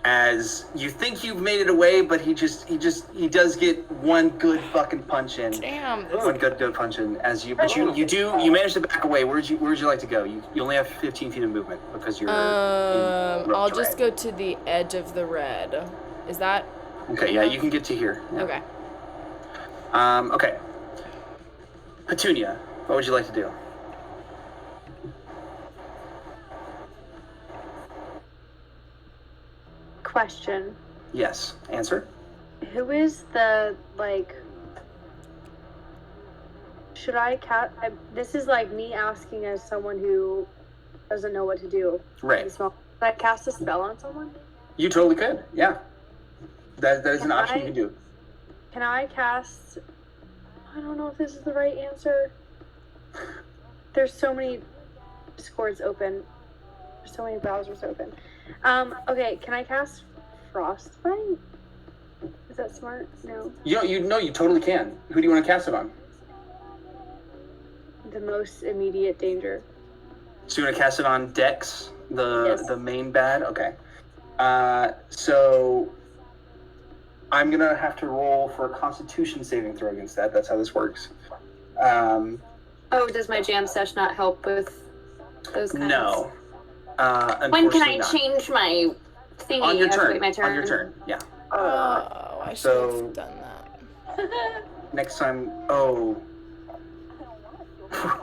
As you think you've made it away, but he does get one good fucking punch in. Damn. One good punch in as you, but you manage to back away. Where'd you like to go? You only have 15 feet of movement because you're. I'll just go to the edge of the red. Is that? Okay, yeah, you can get to here. Yeah. Okay. Okay. Petunia, what would you like to do? Question. Yes. Answer. Who is the, like, should I cast, this is like me asking as someone who doesn't know what to do. Right. Should I cast a spell on someone? You totally could. Yeah. That is an Can option I- you can do. Can I cast, I don't know if this is the right answer. There's so many Discords open. There's so many browsers open. Okay, can I cast Frostbite? Is that smart? No. You totally can. Who do you want to cast it on? The most immediate danger. So you want to cast it on Dex, Yes. the main bad? Okay. So I'm going to have to roll for a Constitution saving throw against that. That's how this works. Oh, does my jam sesh not help with those kinds? No. When can I Unfortunately not. change my thingy? On your I have to turn. wait my turn. On your turn, yeah. Oh, I should So- have done that. Next time, oh.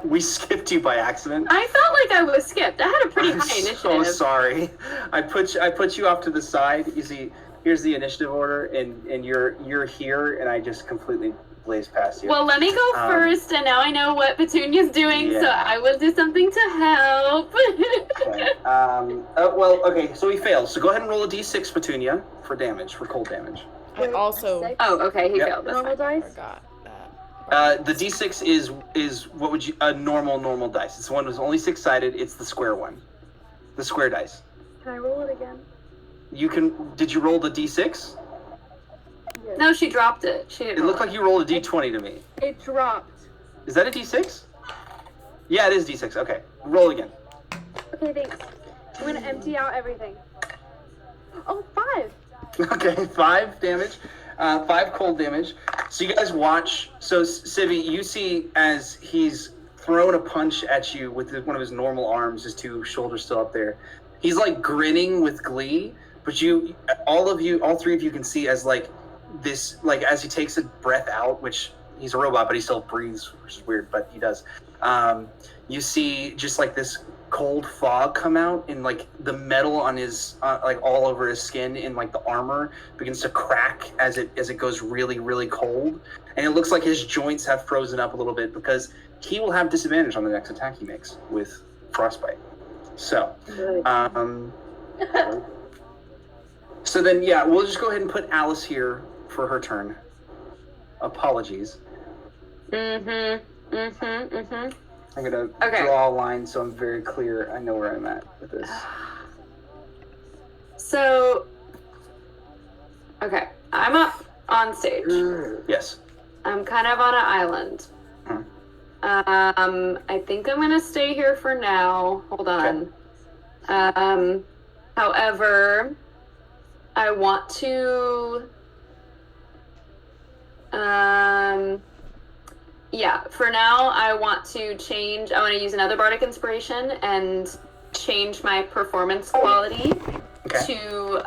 We skipped you by accident. I felt like I was skipped. I had a pretty I'm high initiative. so sorry. I put you off to the side. You see, here's the initiative order, and you're here, and I just completely blazed past you. Well, let me go first, and now I know what Petunia's doing, so I will do something to help. Okay. Okay, so he fails. So go ahead and roll a d6, Petunia, for damage, for cold damage. I also Oh, okay, he Yep. failed. That's Normal fine. dice? forgot that. The d6 is what would you a normal dice. It's the one that's only 6-sided. It's the square one, the square dice. Can I roll it again? You can. Did you roll the d6? Yes. No, she dropped it. She didn't It looked roll like you rolled a d20 to me. It dropped. Is that a d6? Yeah, it is d6. Okay, roll again. Okay, thanks. I'm gonna empty out everything. Oh, 5. Okay, 5 damage, 5 cold damage. So you guys watch. So Civi, you see as he's thrown a punch at you with one of his normal arms, his 2 shoulders still up there. He's like grinning with glee, but all 3 of you can see as like this, like as he takes a breath out, which he's a robot, but he still breathes, which is weird, but he does. You see just like this cold fog come out, and like the metal on his like all over his skin and like the armor begins to crack as it goes really, really cold, and it looks like his joints have frozen up a little bit because he will have disadvantage on the next attack he makes with frostbite. So so then we'll just go ahead and put Alice here for her turn. Apologies. I'm gonna draw a line so I'm very clear. I know where I'm at with this. So, okay, I'm up on stage. Yes. I'm kind of on an island. I think I'm gonna stay here for now. Hold on. However, I want to. For now, I want to change. I want to use another bardic inspiration and change my performance quality to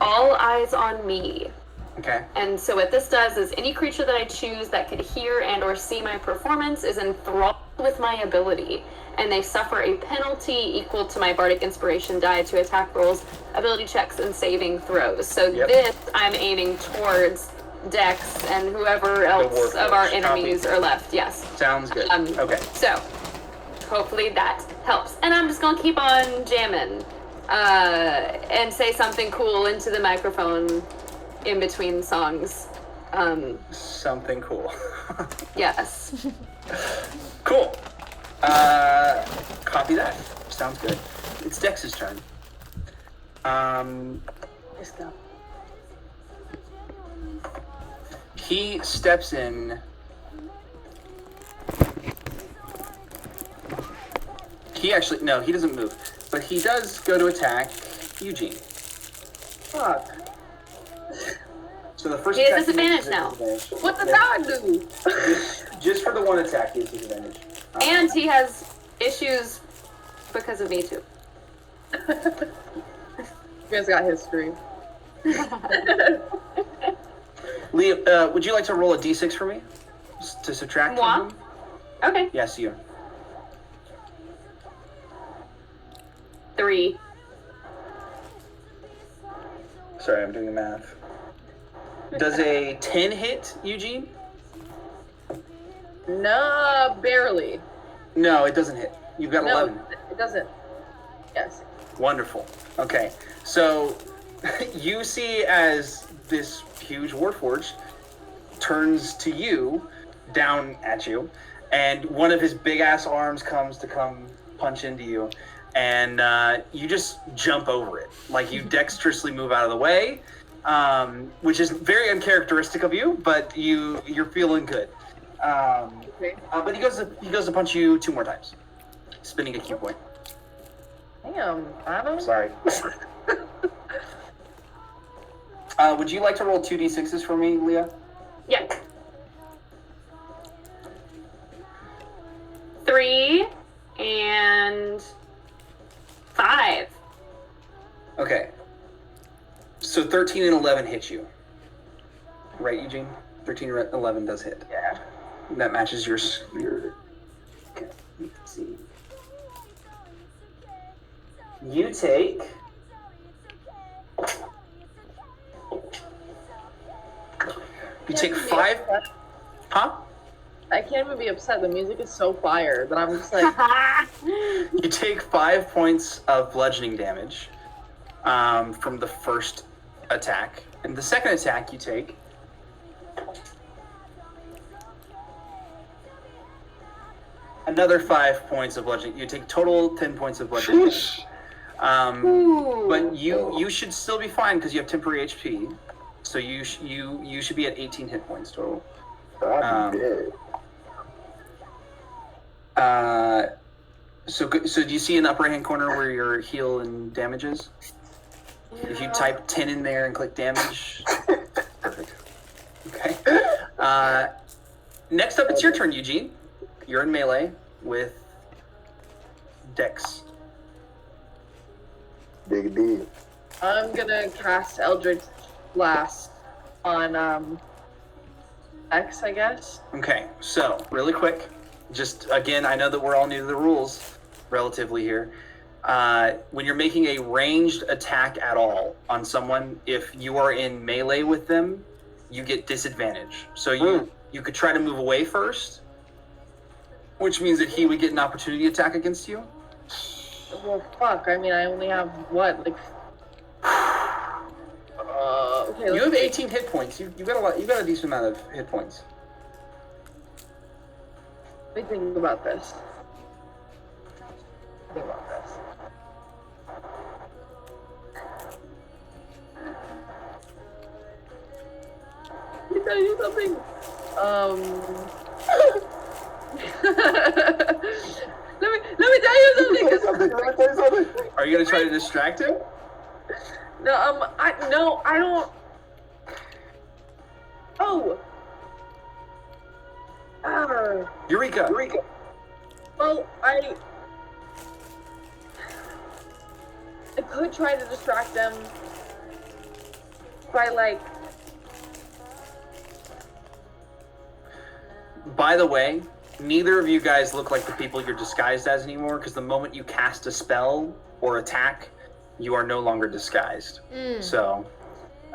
all eyes on me. Okay. And so what this does is any creature that I choose that could hear and or see my performance is enthralled with my ability, and they suffer a penalty equal to my bardic inspiration die to attack rolls, ability checks, and saving throws. So this I'm aiming towards Dex and whoever else of our enemies are left. Yes. Sounds good. Okay. So hopefully that helps. And I'm just gonna keep on jamming and say something cool into the microphone in between songs. Something cool. Yes. Cool. Copy that. Sounds good. It's Dex's turn. Let's go. He steps in. He doesn't move, but he does go to attack Eugene. Fuck. So the first He has attack disadvantage is now. disadvantage. What the dog do? Just for the one attack, he has disadvantage. And he has issues because of me too. You guys got history. Leah, would you like to roll a d6 for me? Just to subtract Moi? from him? Okay. Yes, you. 3. Sorry, I'm doing the math. Does a 10 hit, Eugene? Nah, barely. No, it doesn't hit. You've got 11. It doesn't. Yes. Wonderful. Okay, so you see as this huge warforged turns to you, down at you, and one of his big ass arms comes to punch into you, and you just jump over it. Like you dexterously move out of the way, which is very uncharacteristic of you, but you're feeling good. But he goes to punch you 2 more times, spinning a key point. Damn, Adam. Sorry. Would you like to roll 2d6s for me, Leah? Yeah. 3 and 5. Okay. So 13 and 11 hit you. Right, Eugene? 13 or 11 does hit. Yeah. That matches your. Okay, let's see. You take. You take 5. Huh? I can't even be upset. The music is so fire that I'm just like. You take 5 points of bludgeoning damage from the first attack. And the second attack you take. Another 5 points of bludgeoning. You take total 10 points of bludgeoning damage. But you should still be fine because you have temporary HP. So you should be at 18 hit points total. I'm dead. So do you see in the upper hand corner where your heal and damage is? If you type 10 in there and click damage, perfect. Okay. Next up, it's your turn, Eugene. You're in melee with Dex. Big deal. I'm gonna cast Eldritch Blast on X, I guess. Okay, so really quick, just again, I know that we're all new to the rules relatively here. When you're making a ranged attack at all on someone, if you are in melee with them, you get disadvantage. So you could try to move away first, which means that he would get an opportunity attack against you. Well, fuck. I mean, I only have what, like. Okay. You have 18 hit points. You got a lot. You got a decent amount of hit points. Let me think about this. Think about this. Let me tell you something. Let me tell you something. Are you gonna try to distract him? No, I don't. Oh. Eureka! Well, I could try to distract them by like. By the way, neither of you guys look like the people you're disguised as anymore, because the moment you cast a spell or attack, you are no longer disguised. So,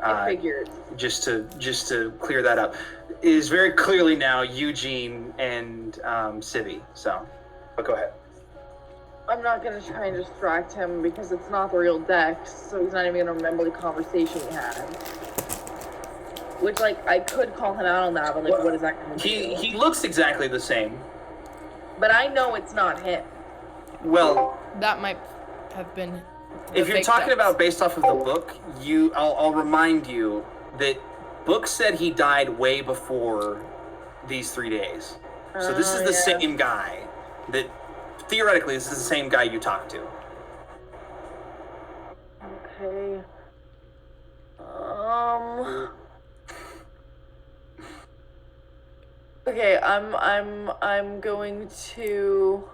I figured. Just to clear that up, it is very clearly now Eugene and Civi. So, but go ahead. I'm not gonna try and distract him because it's not the real Dex, so he's not even gonna remember the conversation we had. Which, like, I could call him out on that, but, like, what is that gonna do? He looks exactly the same. But I know it's not him. Well, That might have been. if you're talking about based off of the book, I'll remind you that book said he died way before these 3 days. So this is the same guy that, theoretically, this is the same guy you talked to. Okay. Okay, I'm going to.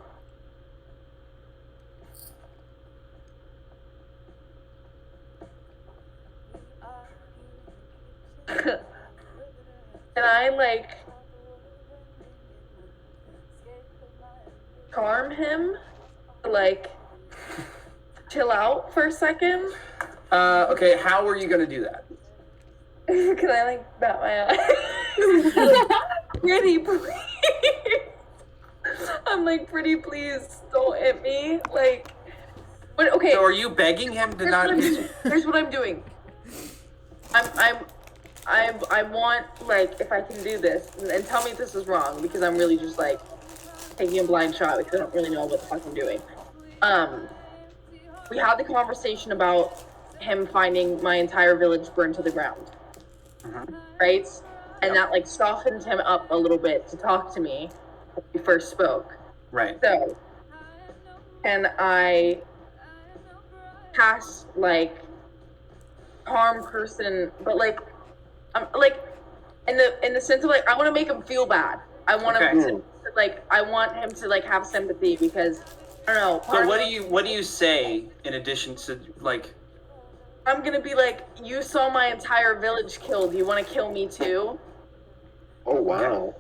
Can I like charm him? Like chill out for a second? Okay, how are you gonna do that? Can I like bat my eye? Pretty please. I'm like, pretty please don't hit me. Like, but okay. So are you begging him to not? Here's what I'm doing. I want, like, if I can do this, and tell me if this is wrong, because I'm really just like taking a blind shot because I don't really know what the fuck I'm doing. We had the conversation about him finding my entire village burned to the ground, right? And that like softened him up a little bit to talk to me when we first spoke. Right. So, can I cast like harm person, but like I'm like in the sense of like I want to make him feel bad. I want him to like I want him to like have sympathy because I don't know. So what do you say in addition to like? I'm gonna be like, you saw my entire village killed. You want to kill me too? Oh wow.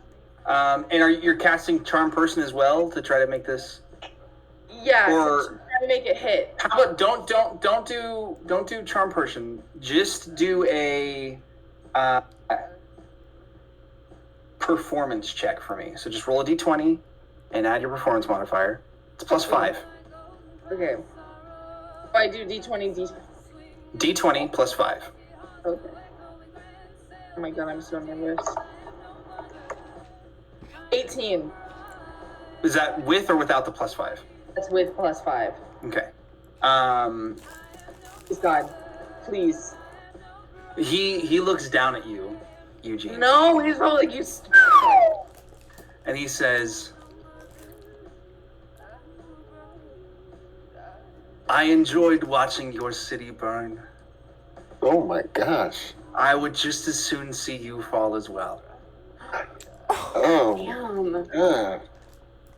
And you're casting Charm Person as well to try to make this? Yeah, Or- so trying to make it hit. How about don't do Charm Person. Just do a performance check for me. So just roll a d20 and add your performance modifier. It's +5. Okay. Oh, I do D20, D20 +5. Okay. Oh my god, I'm so nervous. 18. Is that with or without the +5? That's with +5. Okay. Please, God. Please. He looks down at you, Eugene. No, he's probably like, you. And he says, I enjoyed watching your city burn. Oh my gosh. I would just as soon see you fall as well. Oh. Damn. God.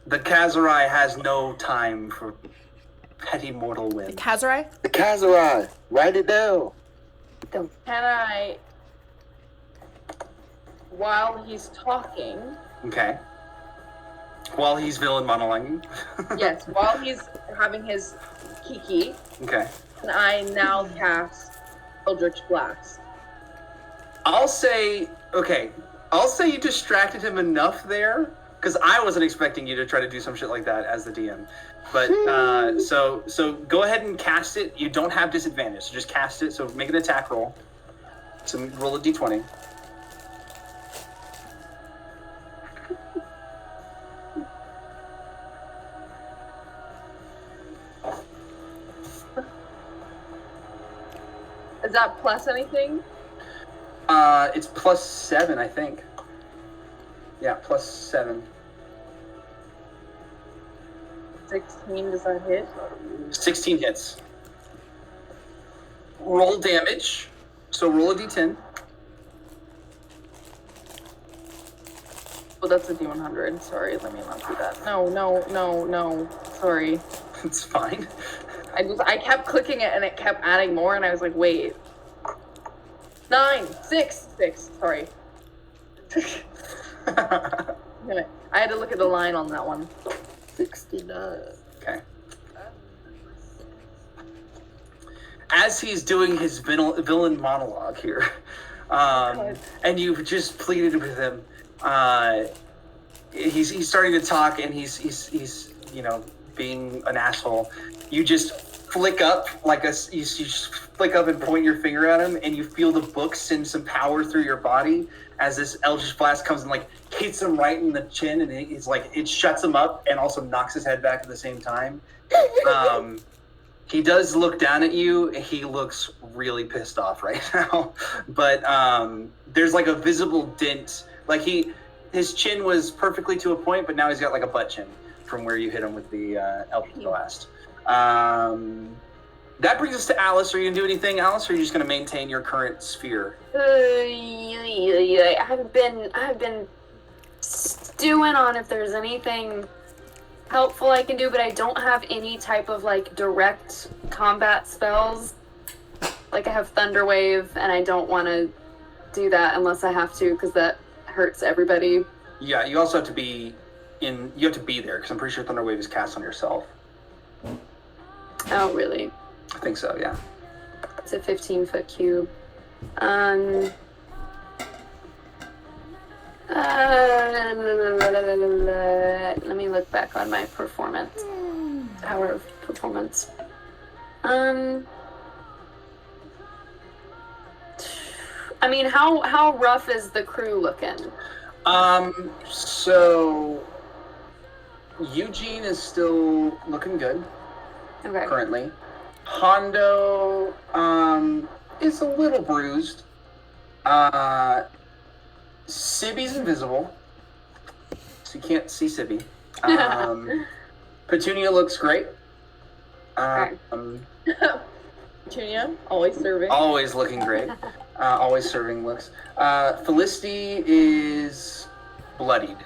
The Kazurai has no time for petty mortal whims. Kazurai? The Kazurai. Write it down. Can I, while he's talking, Okay. While he's villain monologuing. yes, while he's having his kiki, Okay. can I now cast Eldritch Blast? I'll say you distracted him enough there, because I wasn't expecting you to try to do some shit like that as the DM. But, so go ahead and cast it. You don't have disadvantage, so just cast it. So make an attack roll. So roll a d20. Is that plus anything? It's +7, I think. Yeah, +7. 16, does that hit? 16 hits. Roll damage. So roll a d10. Oh, that's a D100. Sorry, let me not do that. No. Sorry. It's fine. I kept clicking it and it kept adding more, and I was like, wait. 9, 6. Sorry. Damn it. I had to look at the line on that one. 69. Okay. As he's doing his villain monologue here, and you've just pleaded with him, he's starting to talk, and he's being an asshole. You just flick up you just flick up and point your finger at him, and you feel the book send some power through your body as this Eldritch Blast comes and hits him right in the chin, and it shuts him up and also knocks his head back at the same time. He does look down at you. He looks really pissed off right now, but there's a visible dent. His chin was perfectly to a point, but now he's got a butt chin from where you hit him with the Eldritch Blast. That brings us to Alice. Are you gonna do anything, Alice, or are you just gonna maintain your current sphere? I've been stewing on if there's anything helpful I can do, but I don't have any type of direct combat spells. I have Thunder Wave, and I don't want to do that unless I have to, because that hurts everybody. Yeah, you also have to be there, because I'm pretty sure Thunder Wave is cast on yourself. Oh, really? I think so, yeah. It's a 15-foot cube. Let me look back on my performance. Power of performance. How rough is the crew looking? So Eugene is still looking good. Okay. Currently. Hondo is a little bruised. Sibby's invisible, so you can't see Sibby. Petunia looks great. Petunia, always serving. Always looking great. Always serving looks. Felicity is bloodied.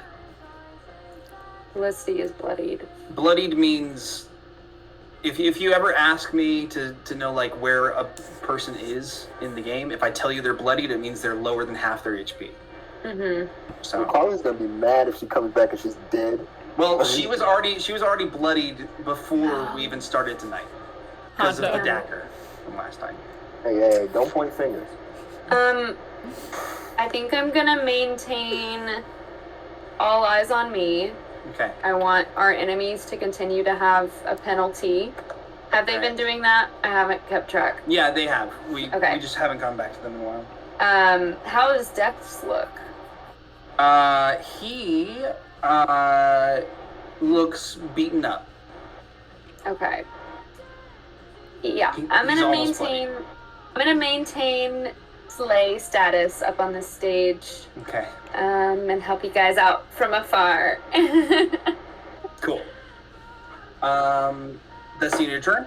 Felicity is bloodied. Bloodied means if you ever ask me to know where a person is in the game, if I tell you they're bloodied, it means they're lower than half their HP. Mm-hmm. So, Carla's gonna be mad if she comes back and she's dead. well, she was already bloodied before we even started tonight because of the Hondo. dagger from last time. Hey, don't point fingers. I think I'm gonna maintain all eyes on me. Okay. I want our enemies to continue to have a penalty. Have they been doing that? I haven't kept track. Yeah, they have. We Okay. just haven't gone back to them in a while. How does Dex look? He looks beaten up. Okay. Yeah, He's I'm gonna almost maintain slay status up on the stage, Okay. and help you guys out from afar. Cool. That's the end of your turn.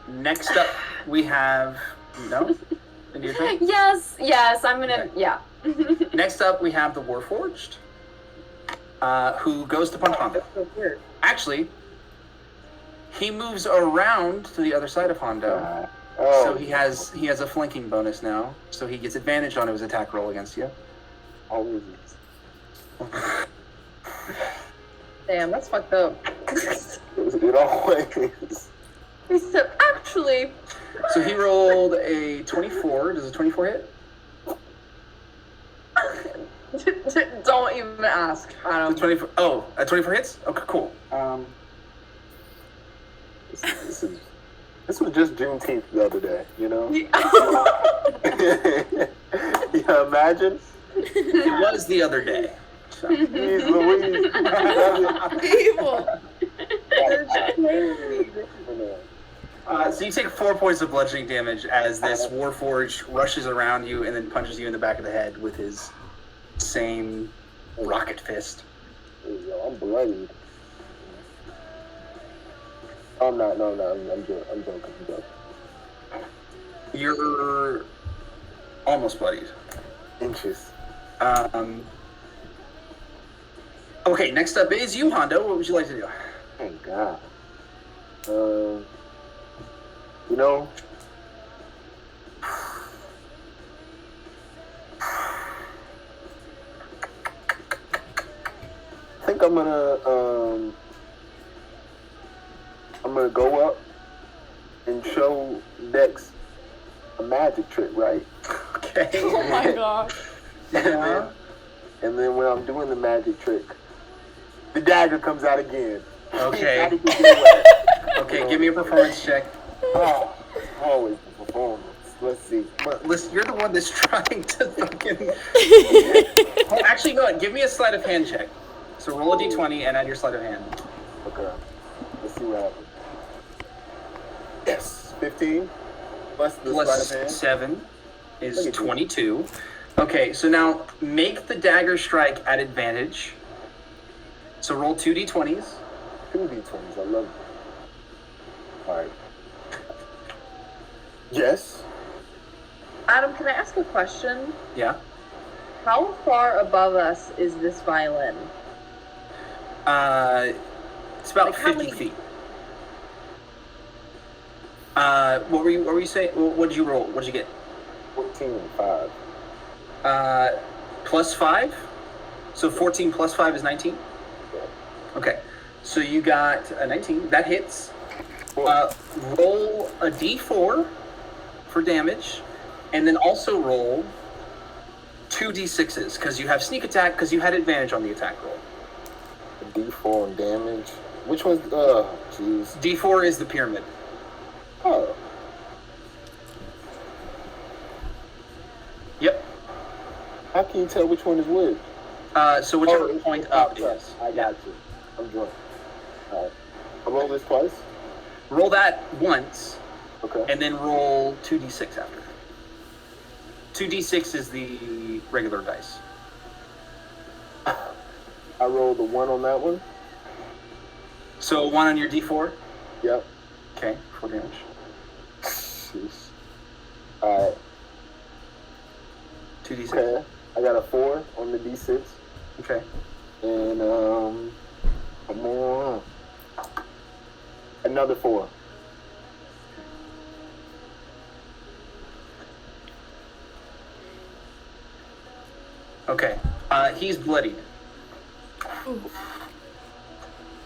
Next up, we have no. End of your turn. yes, I'm gonna. Okay. Yeah. Next up, we have the Warforged, who goes to punch Hondo. So weird. Actually, he moves around to the other side of Hondo, so he has a flanking bonus now. So he gets advantage on his attack roll against you. Always. Damn, that's fucked up. It always. He said, actually, So he rolled a 24. Does a 24 hit? don't even ask. I The don't. 24. Oh, a 24 hits. Okay, cool. This was just Juneteenth the other day, you know? Yeah, imagine. It was the other day. So. Jeez Louise. Evil. So you take 4 points of bludgeoning damage as this Warforged rushes around you and then punches you in the back of the head with his same rocket fist. Yo, I'm bloodied. Oh, no, I'm joking. You're almost bloodied. Inches. Okay, next up is you, Hondo. What would you like to do? Thank God. You know, I think I'm gonna go up and show Dex a magic trick, right? Okay. Oh my god. Yeah. And then when I'm doing the magic trick, the dagger comes out again. Okay. Gotta get it away. Okay, give me a performance check. Oh, always the performance. Let's see. But listen, you're the one that's trying to fucking. Oh, actually, go ahead. Give me a sleight of hand check. So roll a d20 and add your sleight of hand. Okay. Let's see what happens. Yes. 15 plus the sleight Plus of hand. 7 Look is at you. 22. Okay, so now make the dagger strike at advantage. So roll 2 d20s. 2 D20s. I love it. All right. Yes. Adam, can I ask a question? Yeah. How far above us is this violin? It's about Like, how 50 many- feet. What were you saying? What did you roll? What did you get? 14 and 5. Plus 5. So 14 plus 5 is 19. Okay. So you got a 19. That hits. Roll a d4 for damage, and then also roll 2 d6s because you have sneak attack because you had advantage on the attack roll. D4 and damage. Which one's jeez. D4 is the pyramid. Oh. Yep. How can you tell which one is which? So whichever it's point up up top. is. I got you. I'm drunk. Alright. I roll this twice. Roll that once, Okay. and then roll 2d6 after. 2d6 is the regular dice. I rolled a 1 on that one. So 1 on your d4. Yep. Okay, 4 damage. Jeez. Alright. 2d6. Okay. I got a 4 on the D6. Okay. And come on. Another 4. Okay. He's bloodied.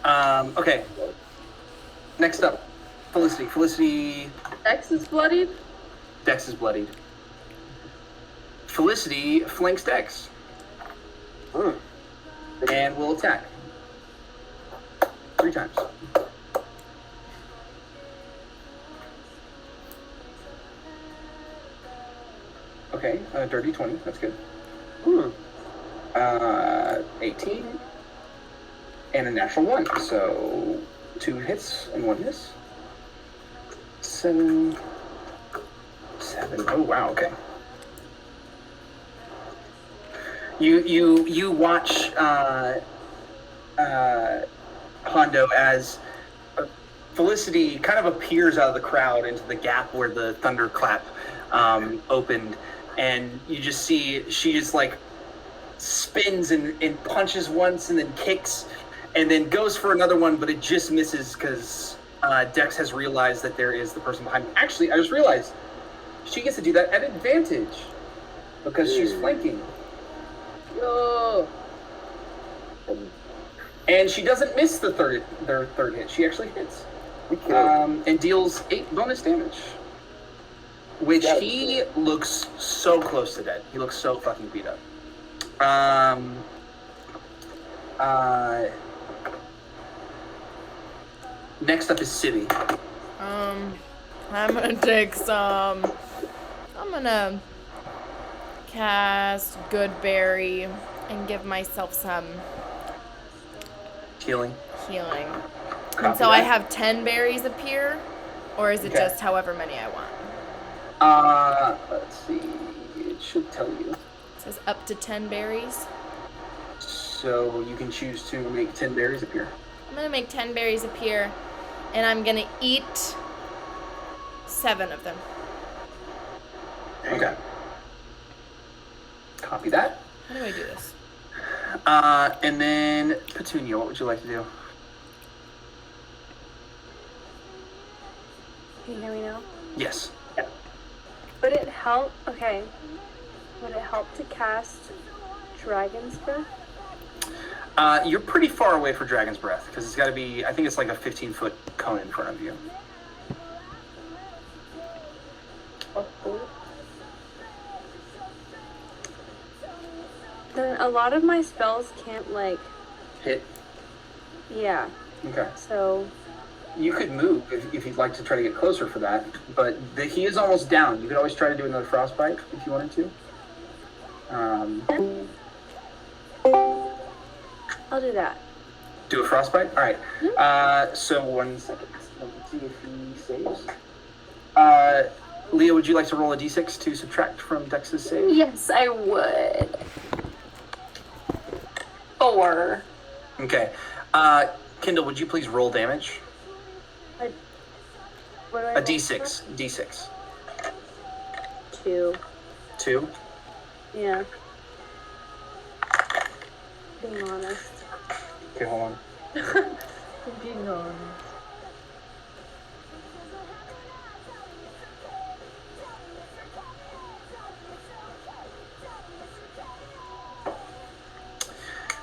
Okay. Next up, Felicity. Felicity. Dex is bloodied. Dex is bloodied. Felicity flanks Dex. And will attack. 3 times. Okay, dirty 20. That's good. 18. And a natural 1. So 2 hits and 1 miss. 7. Oh wow. Okay. You watch Hondo as Felicity kind of appears out of the crowd into the gap where the thunderclap opened, and you just see she just like spins and punches once and then kicks and then goes for another one, but it just misses because Dex has realized that there is the person behind me. Actually, I just realized she gets to do that at advantage because she's flanking. Oh. And she doesn't miss their third hit. She actually hits. And deals 8 bonus damage. Which he looks so close to dead. He looks so fucking beat up. Next up is City. I'm gonna take some. I'm gonna cast Good Berry and give myself some Healing. healing. Copy And so I that. have 10 berries appear, or is it Okay. just however many I want? Let's see. It should tell you. It says up to 10 berries. So you can choose to make 10 berries appear. I'm gonna make 10 berries appear, and I'm gonna eat 7 of them. Okay. Copy that. How do I do this? And then Petunia, what would you like to do? Can you hear me now? Yes. Would it help? Okay. Would it help to cast Dragon's Breath? You're pretty far away for Dragon's Breath because it's got to be. I think it's like a 15-foot cone in front of you. Then a lot of my spells can't like. Hit. Yeah. Okay. So. You could move if you'd like to try to get closer for that, but he is almost down. You could always try to do another frostbite if you wanted to. I'll do that. Do a frostbite? All right. So 1 second. Let's see if he saves. Leah, would you like to roll a d6 to subtract from Dex's save? Yes, I would. 4. Okay. Kendall, would you please roll damage? What do I A roll d6. D6. for? 2. 2. Yeah. Being honest. Okay, hold on. Being honest.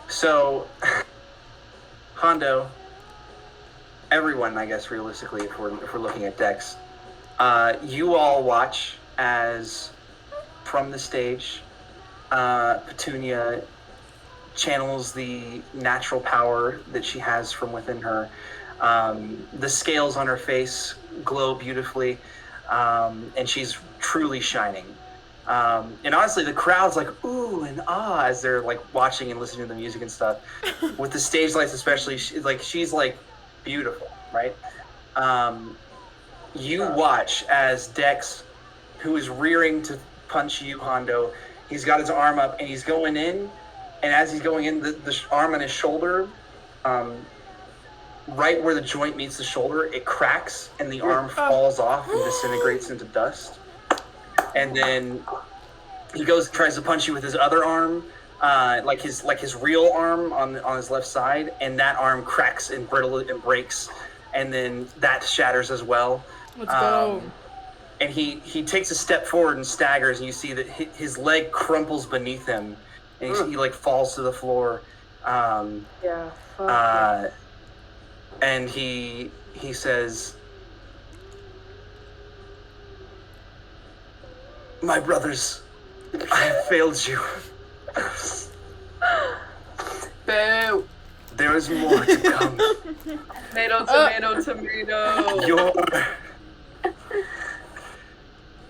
So, Hondo, everyone, I guess, realistically, if we're looking at Dex, you all watch as from the stage, Petunia channels the natural power that she has from within her. The scales on her face glow beautifully, and she's truly shining. And honestly, the crowd's like, ooh and ah, as they're like watching and listening to the music and stuff. With the stage lights especially, she's like beautiful, right? You watch as Dex, who is rearing to punch you, Hondo, he's got his arm up and he's going in, and as he's going in, the arm on his shoulder, right where the joint meets the shoulder, it cracks and the arm falls off and disintegrates into dust. And then he tries to punch you with his other arm, like his real arm on his left side, and that arm cracks and breaks, and then that shatters as well. Let's go. And he takes a step forward and staggers, and you see that his leg crumples beneath him, and he like falls to the floor. Yeah. Fuck yeah. And he says, "My brothers, I have failed you. Boo. There is more to come. Tomato.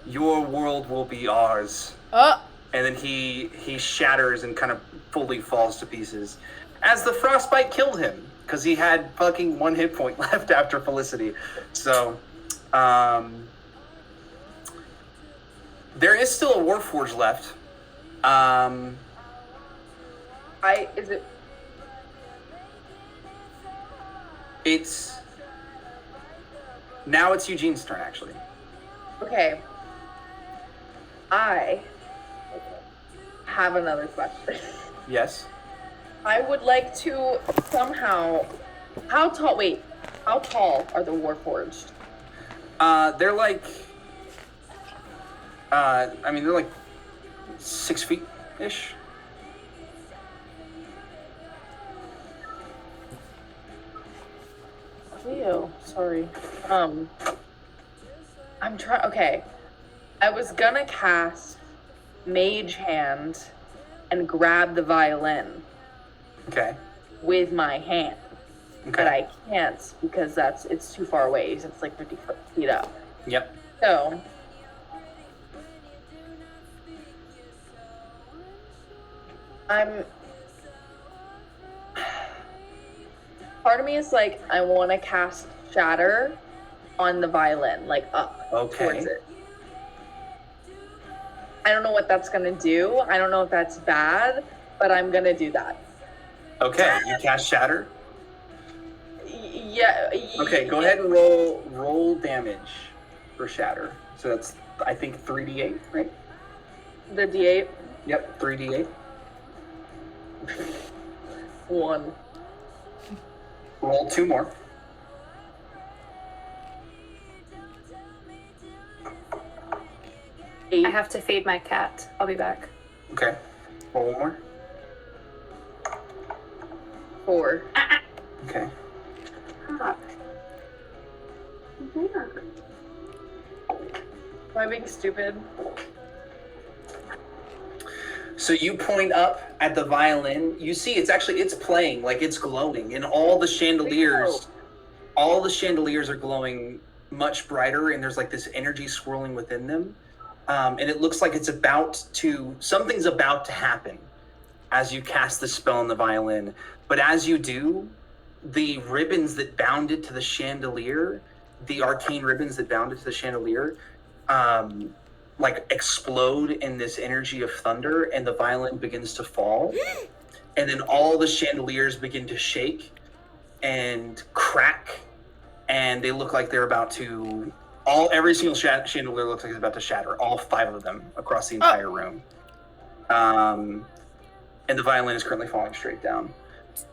Your world will be ours." Oh, And then he shatters and kind of fully falls to pieces, as the frostbite killed him because he had fucking 1 hit point left after Felicity. So, there is still a Warforged left. Is it? Now it's Eugene's turn, actually. Okay. I have another question. Yes. I would like to somehow. How tall are the Warforged? They're like. They're like 6 feet ish. Ew, sorry. I'm trying. Okay, I was gonna cast Mage Hand and grab the violin Okay. with my hand, but Okay. I can't because it's too far away. It's like 50 feet up. Yep. So part of me is like, I want to cast Shatter on the violin, like up Okay. towards it. I don't know what that's gonna do. I don't know if that's bad, but I'm gonna do that. Okay. You cast Shatter. Yeah. Okay. Go ahead and roll damage for Shatter. So that's, I think, 3d8, right? The D8. Yep. 3d8. 1. Roll 2 more. I 8. have to feed my cat. I'll be back. Okay. Roll 1 more. 4. Okay. Am I being stupid? So you point up at the violin. You see, it's playing, like it's glowing, and all the chandeliers are glowing much brighter, and there's like this energy swirling within them, and it looks like something's about to happen as you cast the spell on the violin. But as you do, the ribbons that bound it to the chandelier, the arcane ribbons that bound it to the chandelier, like explode in this energy of thunder, and the violin begins to fall, and then all the chandeliers begin to shake and crack, and they look like they're about to every single chandelier looks like it's about to shatter, all 5 of them across the entire room. And the violin is currently falling straight down.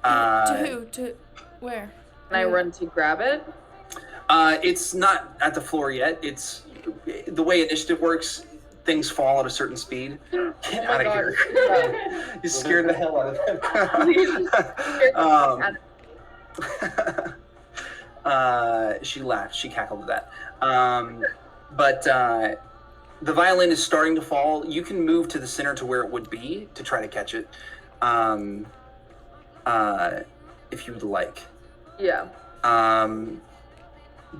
to who? To where? Can I run to grab it? It's not at the floor yet. It's the way initiative works. Things fall at a certain speed. Get out of here! You scared the hell out of them. She laughed. She cackled at that. But the violin is starting to fall. You can move to the center to where it would be to try to catch it, if you would like. Yeah.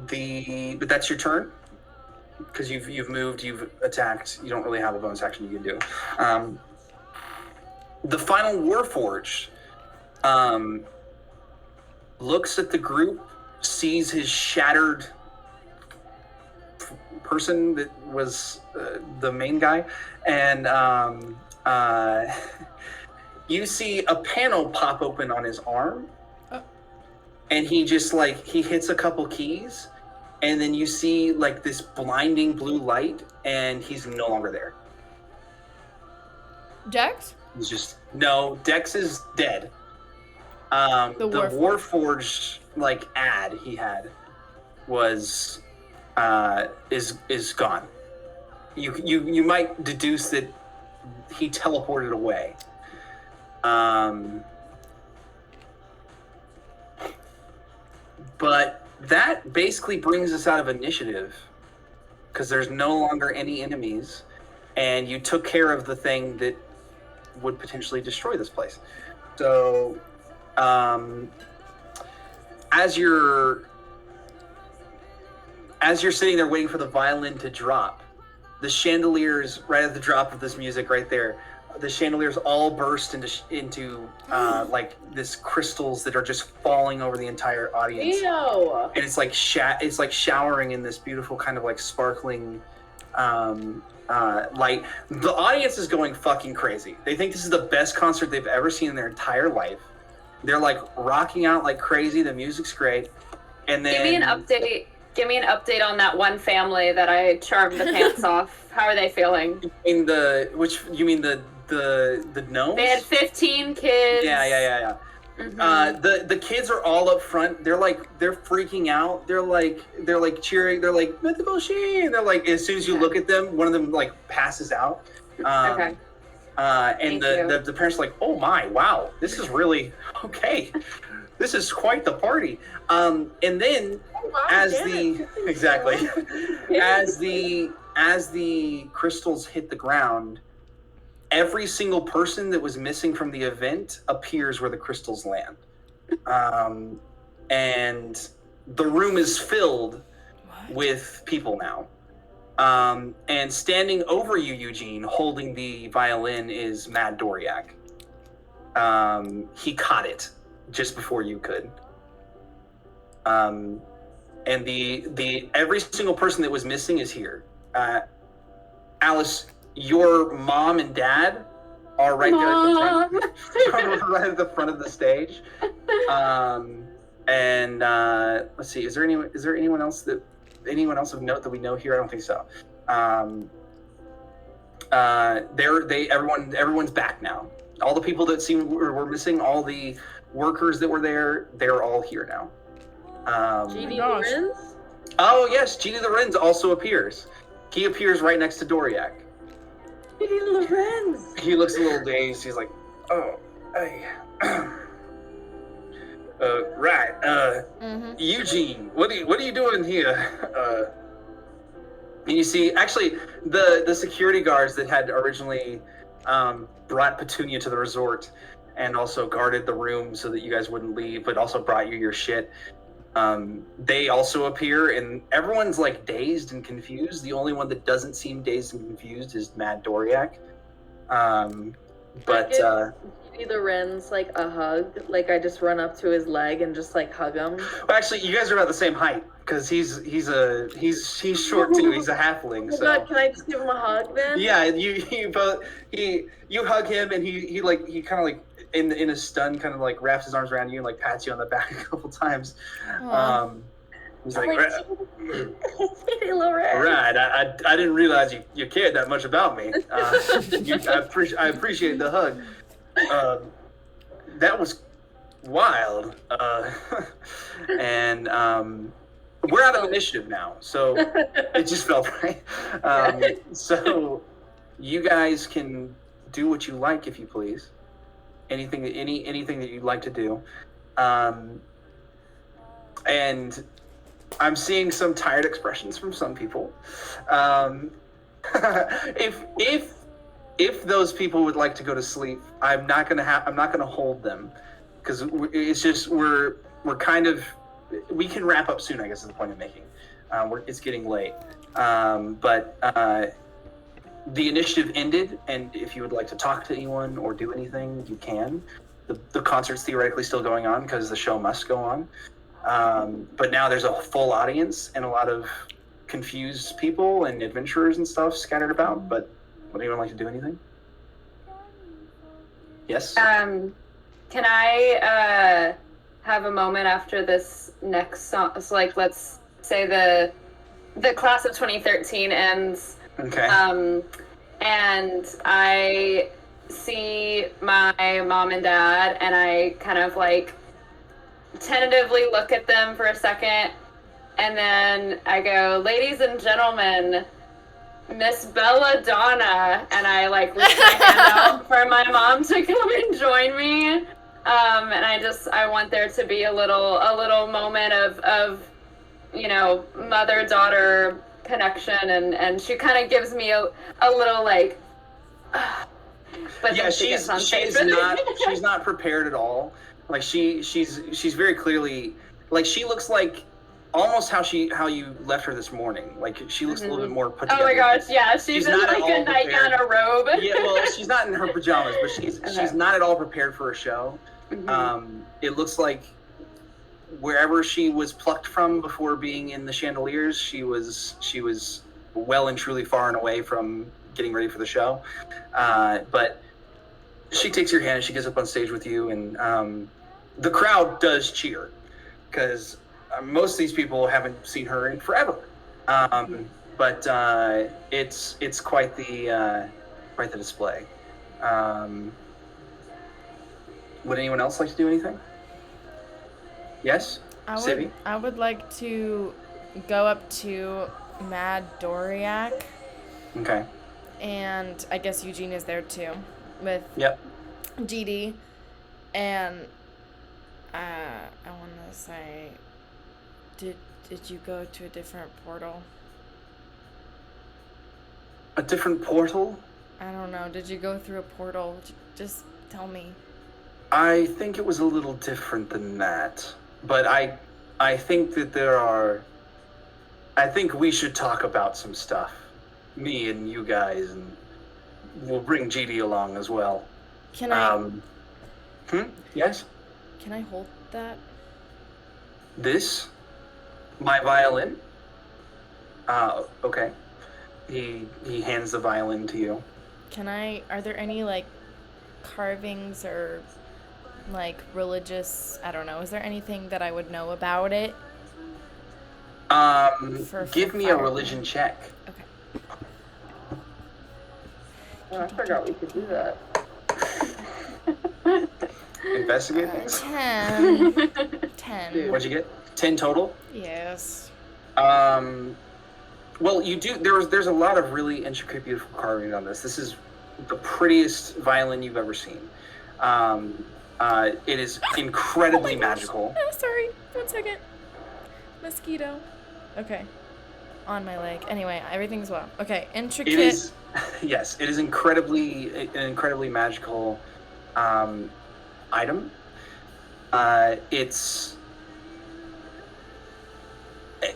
But that's your turn, because you've moved, you've attacked. You don't really have a bonus action you can do. The final Warforged looks at the group, sees his shattered person that was the main guy, and you see a panel pop open on his arm. And he just he hits a couple keys, and then you see like this blinding blue light, and he's no longer there. Dex? Dex is dead. The Warforged ad he had was is gone. You might deduce that he teleported away. But that basically brings us out of initiative because there's no longer any enemies, and you took care of the thing that would potentially destroy this place. So, as you're sitting there waiting for the violin to drop, the chandeliers right at the drop of this music right there, the chandeliers all burst into like this crystals that are just falling over the entire audience. Ew. And it's like showering in this beautiful kind of like sparkling light. The audience is going fucking crazy. They think this is the best concert they've ever seen in their entire life. They're like rocking out like crazy. The music's great. And then Give me an update on that one family that I charmed the pants off. How are they feeling? You mean the gnomes? They had 15 kids. Yeah. Mm-hmm. The kids are all up front. They're freaking out. They're like cheering. They're like mythical she. They're like, as soon as you look at them, one of them like passes out. Okay. And the parents are like, oh my, wow, this is really okay. This is quite the party. And then as the crystals hit the ground, every single person that was missing from the event appears where the crystals land. And the room is filled with people now. And standing over you, Eugene, holding the violin, is Mad Doriak. He caught it just before you could. And the every single person that was missing is here. Alice, your mom and dad are right there at the front, right at the front of the stage. And let's see, is there anyone else of note that we know here? I don't think so. Everyone's back now. All the people that were missing, all the workers that were there, they're all here now. GD Lorenz? Oh yes, GD Lorenz also appears. He appears right next to Doriak. GD Lorenz. He looks a little dazed. He's like, oh, hey. Right. Eugene, what are you doing here? And you see, actually, the security guards that had originally brought Petunia to the resort and also guarded the room so that you guys wouldn't leave, but also brought you your shit. They also appear, and everyone's like dazed and confused. The only one that doesn't seem dazed and confused is Mad Doriak. But GD Lorenz like a hug. Like I just run up to his leg and just like hug him. Well, actually, you guys are about the same height because he's short too. He's a halfling. Oh So God, can I just give him a hug then? yeah, you hug him, and he kind of like in a stun kind of like wraps his arms around you and like pats you on the back a couple times. He's like, GD Lorenz. right, I didn't realize you cared that much about me. I appreciate the hug. That was wild. And we're out of initiative now, so it just felt right. So you guys can do what you like, if you please. Anything that you'd like to do. And I'm seeing some tired expressions from some people. If those people would like to go to sleep, I'm not gonna hold them because it's just we can wrap up soon, I guess is the point I'm making. It's getting late, but the initiative ended, and if you would like to talk to anyone or do anything, you can. The concert's theoretically still going on because the show must go on. But now there's a full audience and a lot of confused people and adventurers and stuff scattered about. But would anyone like to do anything? Yes? Can I have a moment after this next song? So, like, let's say the class of 2013 ends. Okay. And I see my mom and dad, and I kind of like tentatively look at them for a second, and then I go, ladies and gentlemen, Miss Belladonna, and I like reach my hand out for my mom to come and join me. And I want there to be a little moment of mother-daughter connection, and she kind of gives me a little like. But Yeah, then she gets on stage. she's not prepared at all. Like she's very clearly like she looks like almost how you left her this morning. Like she looks a little bit more put together. Oh my gosh, yeah, she's in not at like a all nightgown, a robe. Yeah, well, she's not in her pajamas, but she's not at all prepared for a show. It looks like wherever she was plucked from before being in the chandeliers, she was well and truly far and away from getting ready for the show. But she takes your hand and she gets up on stage with you, and the crowd does cheer because most of these people haven't seen her in forever. But it's quite the display. Would anyone else like to do anything? Yes? Sibby? I would like to go up to Mad Doriac. Okay. And I guess Eugene is there too, with GD. And I want to say, did you go to a different portal? A different portal? I don't know. Did you go through a portal? Just tell me. I think it was a little different than that. But I think that I think we should talk about some stuff. Me and you guys, and we'll bring GD along as well. Can I? Yes? Can I hold that? This? My violin? Okay. He hands the violin to you. Are there any, like, carvings or, like, religious, I don't know, is there anything that I would know about it? Give me a religion check. Okay. Oh, I forgot we could do that. Investigate things? 10. 10. What'd you get? 10 total? Yes. Well, you do. There's a lot of really intricate, beautiful carving on this. This is the prettiest violin you've ever seen. It is incredibly magical. Oh, sorry. 1 second. Mosquito. Okay. On my leg. Anyway, everything's well. Okay, intricate. It is. Yes, it is an incredibly magical item.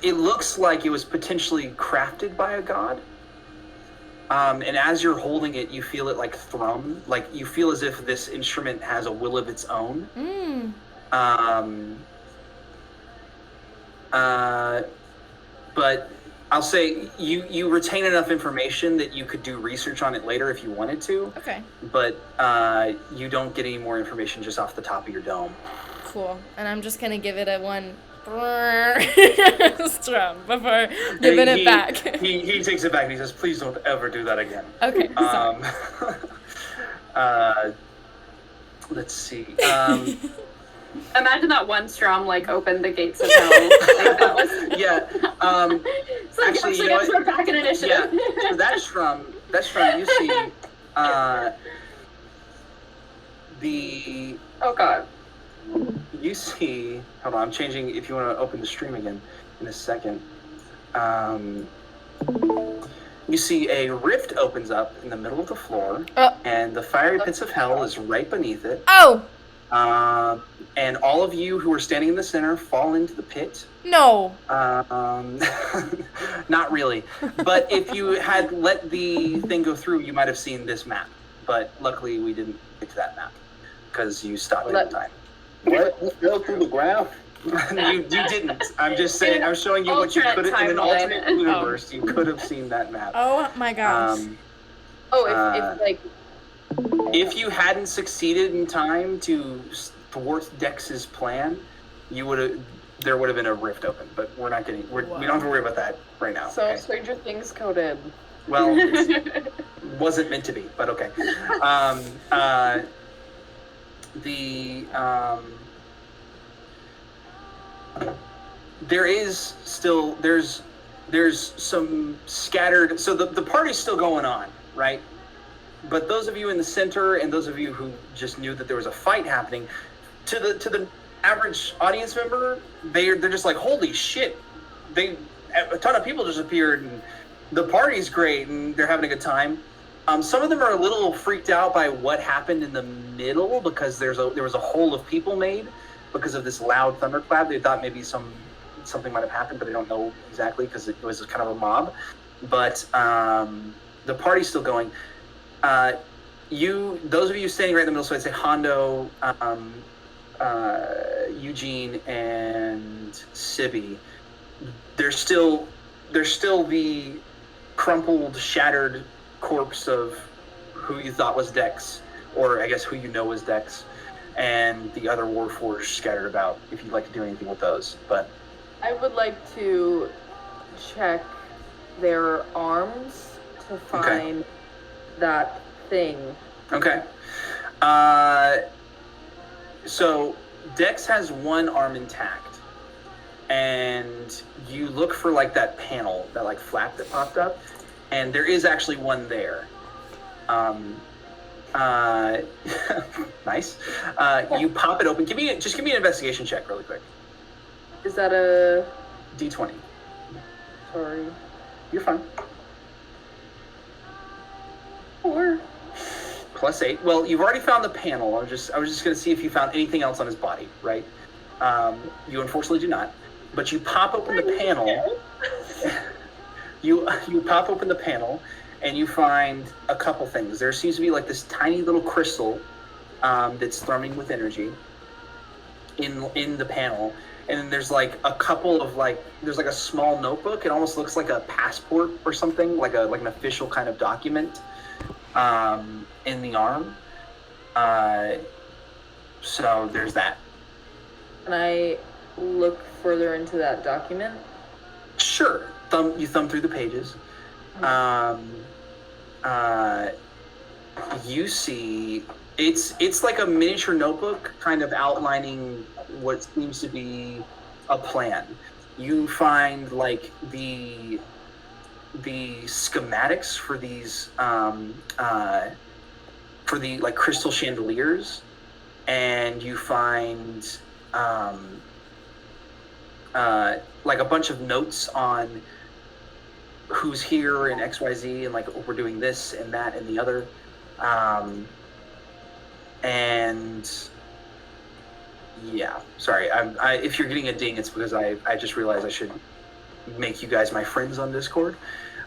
It looks like it was potentially crafted by a god. And as you're holding it, you feel it like thrum. Like you feel as if this instrument has a will of its own. But I'll say you retain enough information that you could do research on it later if you wanted to. Okay. But you don't get any more information just off the top of your dome. Cool. And I'm just gonna give it a one strum before giving it back. He takes it back and he says, "Please don't ever do that again." Okay. Let's see. Imagine that one strum like opened the gates of hell. Like, that was... Yeah. It's like actually, you know what? We're back in initiative. Yeah. So that strum, you see, Oh God. You see. Hold on, I'm changing. If you want to open the stream again in a second. You see a rift opens up in the middle of the floor, and the fiery pits of hell is right beneath it. Oh. And all of you who are standing in the center fall into the pit. No. Not really. But if you had let the thing go through, you might have seen this map. But luckily, we didn't get to that map because you stopped at the time. What? You fell through the ground? you didn't. I'm just saying. I'm showing you what you could have in an alternate universe. You could have seen that map. Oh my gosh. If you hadn't succeeded in time to thwart Dex's plan, there would have been a rift open. But we're not getting. We don't have to worry about that right now. So okay? Stranger Things coded. Well, it wasn't meant to be, but okay. there's some scattered. So the party's still going on, right? But those of you in the center and those of you who just knew that there was a fight happening, to the average audience member, they're just like, holy shit! A ton of people just appeared, and the party's great, and they're having a good time. Some of them are a little freaked out by what happened in the middle because there was a hole of people made because of this loud thunderclap. They thought maybe something might have happened, but they don't know exactly because it was kind of a mob. But the party's still going. Those of you standing right in the middle, so I'd say Hondo, Eugene, and Sibby. There's still the crumpled, shattered corpse of who you thought was Dex, or I guess who you know was Dex, and the other Warforged scattered about. If you'd like to do anything with those, but I would like to check their arms to find that thing. Okay. So Dex has one arm intact, and you look for like that panel, that like flap that popped up, and there is actually one there. Nice. You pop it open. Give me an investigation check really quick. Is that a D20. Sorry. You're fine. 4. +8. Well, you've already found the panel. I was just going to see if you found anything else on his body, right? You unfortunately do not. But you pop open the panel. You pop open the panel, and you find a couple things. There seems to be like this tiny little crystal that's thrumming with energy in the panel. And then there's like a couple of there's like a small notebook. It almost looks like a passport or something, like an official kind of document in the arm. So there's that. Can I look further into that document? Sure. You thumb through the pages. You see it's like a miniature notebook kind of outlining what seems to be a plan. You find like the schematics for these for the like crystal chandeliers, and you find like a bunch of notes on who's here and XYZ and like we're doing this and that and the other. And yeah, sorry. If you're getting a ding, it's because I just realized I should make you guys my friends on Discord.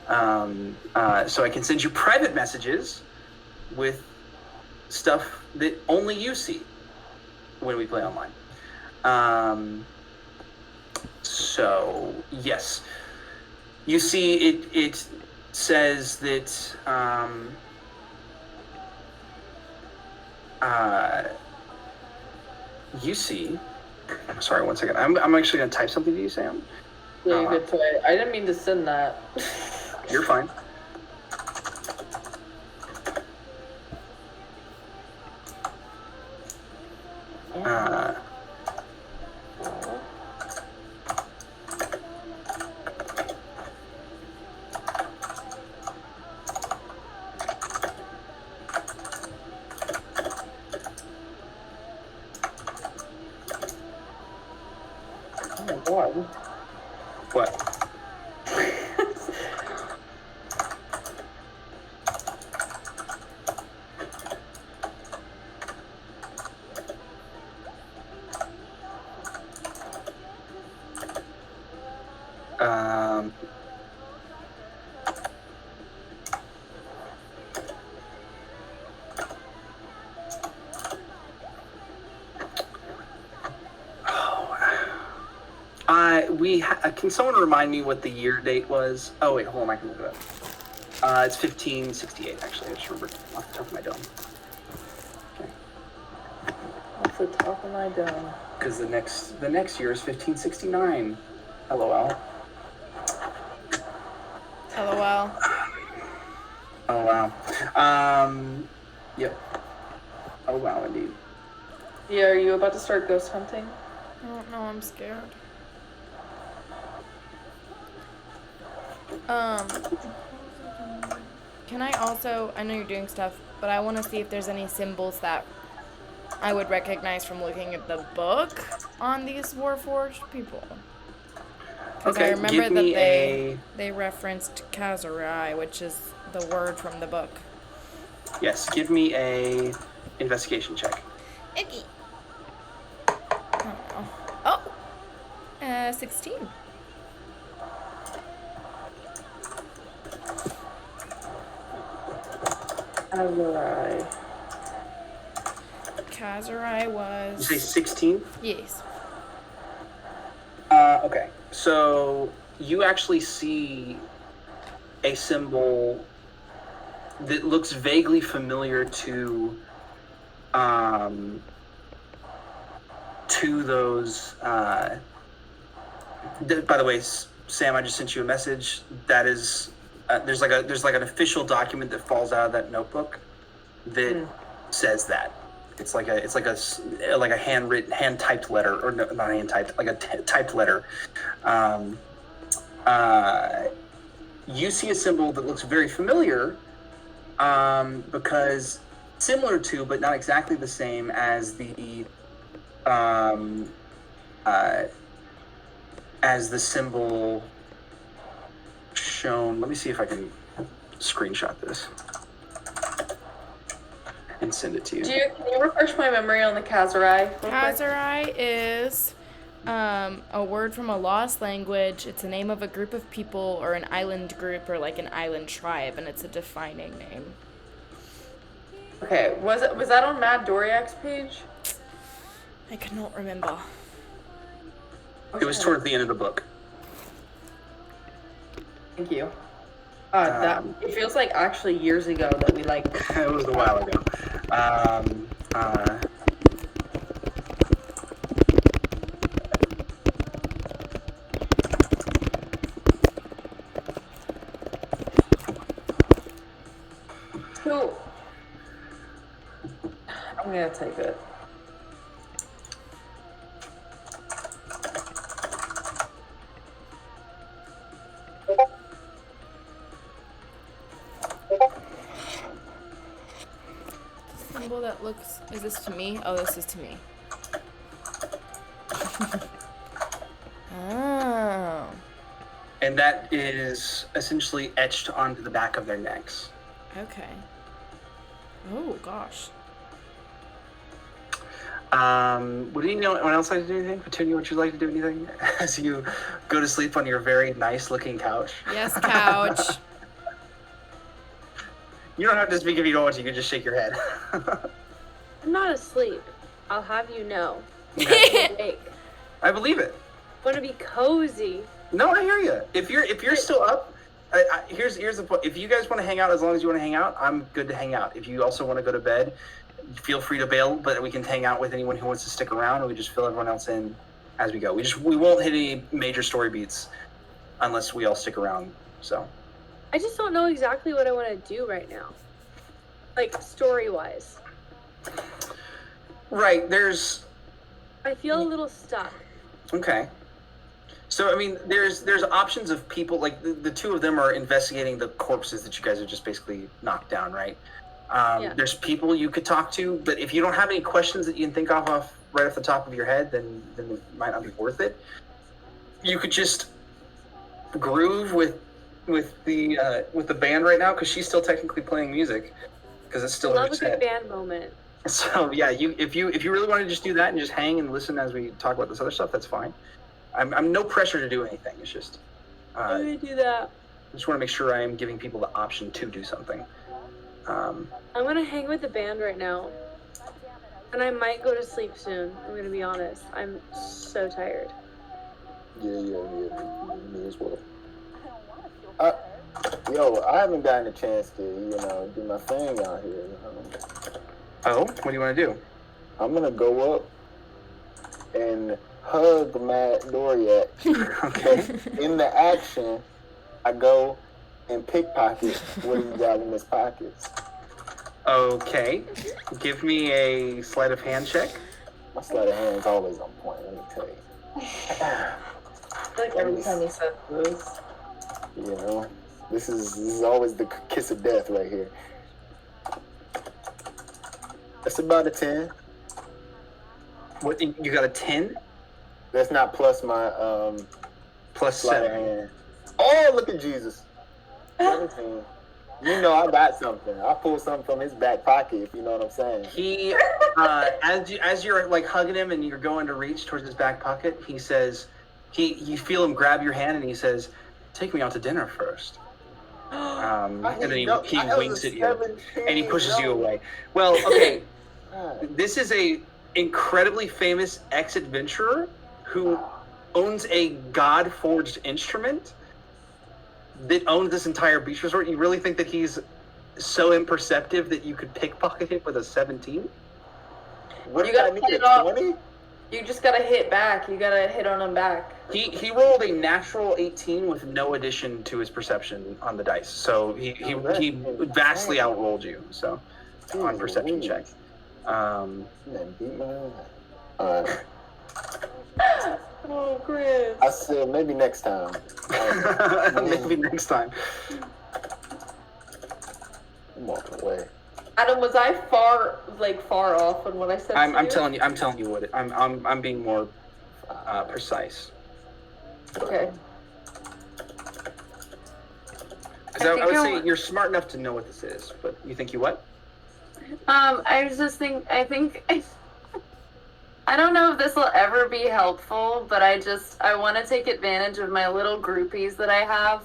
So I can send you private messages with stuff that only you see when we play online. So yes, you see it says that you see. Sorry, 1 second. I'm actually gonna type something to you, Sam. Yeah, good toy. I didn't mean to send that. You're fine. Oh my god. What? Can someone remind me what the year date was? Oh wait, hold on, I can look it up. It's 1568 actually. I just remembered off the top of my dome. Okay. Off the top of my dome. Because the next year is 1569. LOL. LOL. Oh wow. Yep. Oh wow, indeed. Yeah, are you about to start ghost hunting? I don't know, I'm scared. Can I also, I know you're doing stuff, but I want to see if there's any symbols that I would recognize from looking at the book on these Warforged people. Because I Okay, remember give that me they referenced Kazurai, which is the word from the book. Yes, give me a investigation check. Okay. Oh, 16. Kazurai was... You say 16? Yes. Okay, so you actually see a symbol that looks vaguely familiar to those. By the way, Sam, I just sent you a message. That is, there's like an official document that falls out of that notebook that says that. It's like a hand typed letter, or no, not hand typed, like a typed letter. You see a symbol that looks very familiar, because similar to, but not exactly the same as the symbol shown. Let me see if I can screenshot this and send it to you. Can you refresh my memory on the Kazurai? Kazurai is a word from a lost language. It's a name of a group of people or an island group or like an island tribe, and it's a defining name. Okay, was that on Mad Doriak's page? I cannot remember. It was towards the end of the book. Thank you. That it feels like actually years ago that we like. It was a while ago. So I'm gonna type it. Symbol that looks... Is this to me? Oh, this is to me. Oh. And that is essentially etched onto the back of their necks. Okay. Oh, gosh. Would anyone else like to do anything? Petunia, would you like to do anything as you go to sleep on your very nice-looking couch? Yes, couch. You don't have to speak if you don't want to. You can just shake your head. I'm not asleep. I'll have you know. Okay. I'm awake. I believe it. Want to be cozy. No, I hear you. If you're still up, here's the point. If you guys want to hang out, as long as you want to hang out, I'm good to hang out. If you also want to go to bed, feel free to bail. But we can hang out with anyone who wants to stick around, and we just fill everyone else in as we go. We won't hit any major story beats unless we all stick around. So. I just don't know exactly what I want to do right now. Like, story-wise. Right, I feel a little stuck. Okay. So, I mean, there's options of people, like, the two of them are investigating the corpses that you guys have just basically knocked down, right? Yeah. There's people you could talk to, but if you don't have any questions that you can think of right off the top of your head, then it might not be worth it. You could just groove with the band right now, because she's still technically playing music, because it's still I her love a set. good band moment. So yeah, if you really want to just do that and just hang and listen as we talk about this other stuff, that's fine. I'm no pressure to do anything. It's just I'm gonna do that. I just want to make sure I am giving people the option to do something. I'm gonna hang with the band right now, and I might go to sleep soon. I'm gonna be honest. I'm so tired. Yeah. Me as well. I haven't gotten a chance to, do my thing out here. Oh, what do you want to do? I'm gonna go up and hug Matt Doriak. Okay. In the action, I go and pickpocket what he's got in his pockets. Okay. Give me a sleight of hand check. My sleight of hand is always on point, let me tell you. I feel like every time he says this. You know, this is always the kiss of death right here. That's about a 10. What, you got a 10? That's not plus my Plus sleight of 7. hand. Oh, look at Jesus. 17. You know I got something. I pulled something from his back pocket, if you know what I'm saying. He, as you're like hugging him and you're going to reach towards his back pocket, he says, you feel him grab your hand and he says, "Take me out to dinner first." And then he winks at you and he pushes you away. Well, okay, this is a incredibly famous ex-adventurer who owns a god-forged instrument that owns this entire beach resort. You really think that he's so imperceptive that you could pickpocket him with a 17? What You did I gotta need hit it a off. 20? You just gotta hit back. You gotta hit on him back. He rolled a natural 18 with no addition to his perception on the dice, so he vastly outrolled you. So on perception check. Man, beat my ass. Oh, Chris. I said maybe next time. Maybe next time. I'm walking away. Adam, was I far off on what I said? I'm telling you what I'm being more precise. Okay. Because I would say you're smart enough to know what this is, but you think you what? I was just I think I don't know if this will ever be helpful, but I want to take advantage of my little groupies that I have.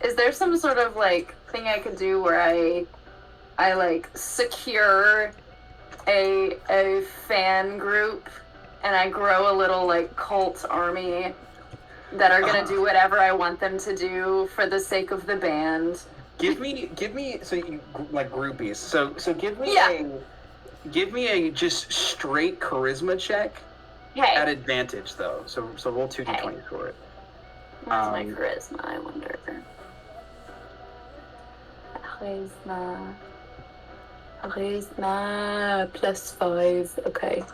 Is there some sort of like thing I could do where I like secure a fan group and I grow a little like cult army that are gonna do whatever I want them to do for the sake of the band? Give me so you like groupies. So give me Yeah. give me a just straight charisma check Hey, at advantage though. So roll 2d20 for it. where's my charisma? I wonder. Charisma +5. Okay.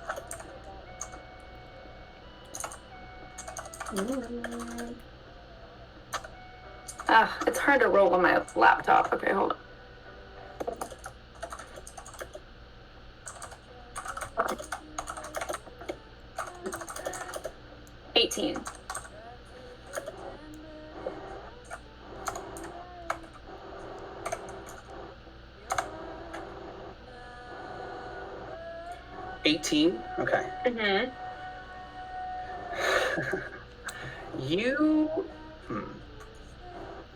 It's hard to roll on my laptop. Okay, hold on. $18. $18. Okay. Mm-hmm. You.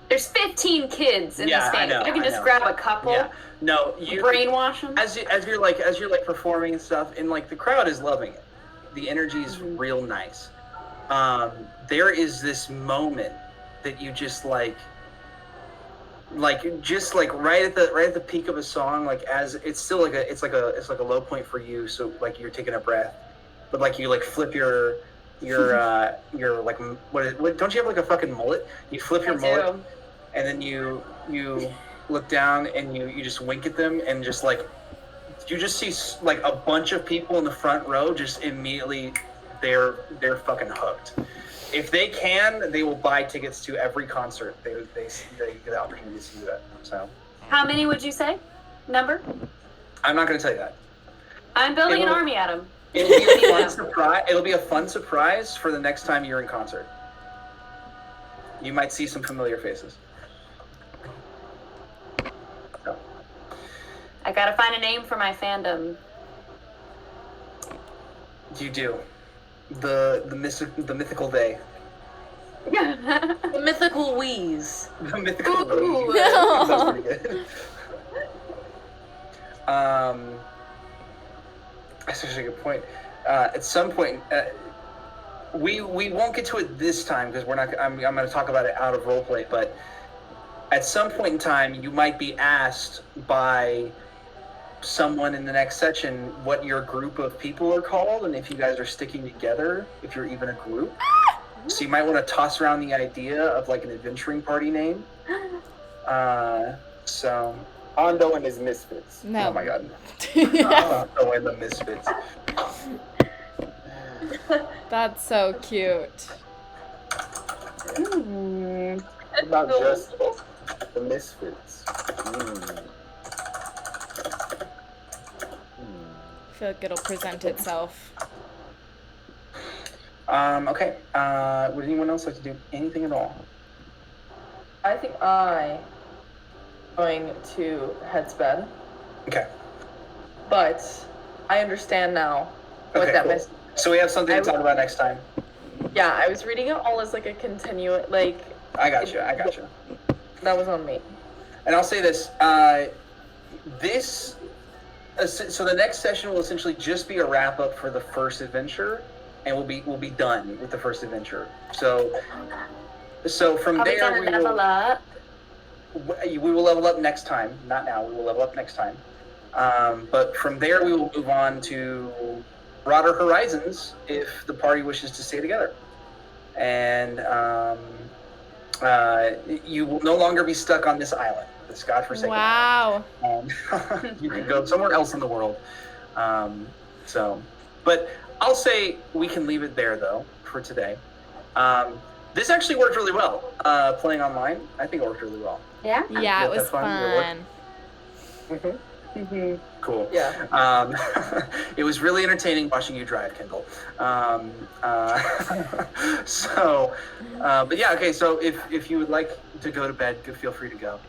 There's 15 kids in Yeah, this I game. know, I can I just know. grab a couple, Yeah. No, you brainwash them. as you're performing and stuff, and like the crowd is loving it. The energy is real nice. There is this moment that you just like right at the peak of a song, like as it's still like a low point for you. So like you're taking a breath, but like you like flip your like what don't you have like a fucking mullet? You flip your mullet, and then you look down and you just wink at them, and just like you just see like a bunch of people in the front row just immediately they're fucking hooked. If they can, they will buy tickets to every concert. They get the opportunity to see that. So How many would you say? Number? I'm not going to tell you that. I'm building an army, Adam. It'll be a fun surprise. It'll be a fun surprise for the next time you're in concert. You might see some familiar faces. So. I gotta find a name for my fandom. You do. The mythical they. The mythical wheeze. The mythical Ooh. they. That's pretty good. That's actually a good point. At some point, we won't get to it this time because we're not. I'm going to talk about it out of roleplay. But at some point in time, you might be asked by someone in the next section what your group of people are called, and if you guys are sticking together, if you're even a group. So you might want to toss around the idea of like an adventuring party name. So. Hondo and his Misfits. No. Oh my god. Oh, and the Misfits. That's so cute. And What about just the misfits? I feel like it'll present itself. Okay. Would anyone else like to do anything at all? I think I going to head's bed, Okay. but I understand now what Okay, that cool. meant. So we have something to talk about next time. Yeah, I was reading it all as like a continuous, like I got you. that was on me. And I'll say this. So the next session will essentially just be a wrap up for the first adventure, and we'll be done with the first adventure. So from Are we there gonna level up? we will level up next time. Not now. We will level up next time. But from there we will move on to broader horizons if the party wishes to stay together, and you will no longer be stuck on this island, this godforsaken Wow. island. You can go somewhere else in the world. But I'll say we can leave it there though for today. This actually worked really well. Playing online, I think it worked really well. Yeah. Yeah, it was That's fun. fun. Cool. Yeah. It was really entertaining watching you drive, Kendall. But yeah, okay. So if you would like to go to bed, feel free to go.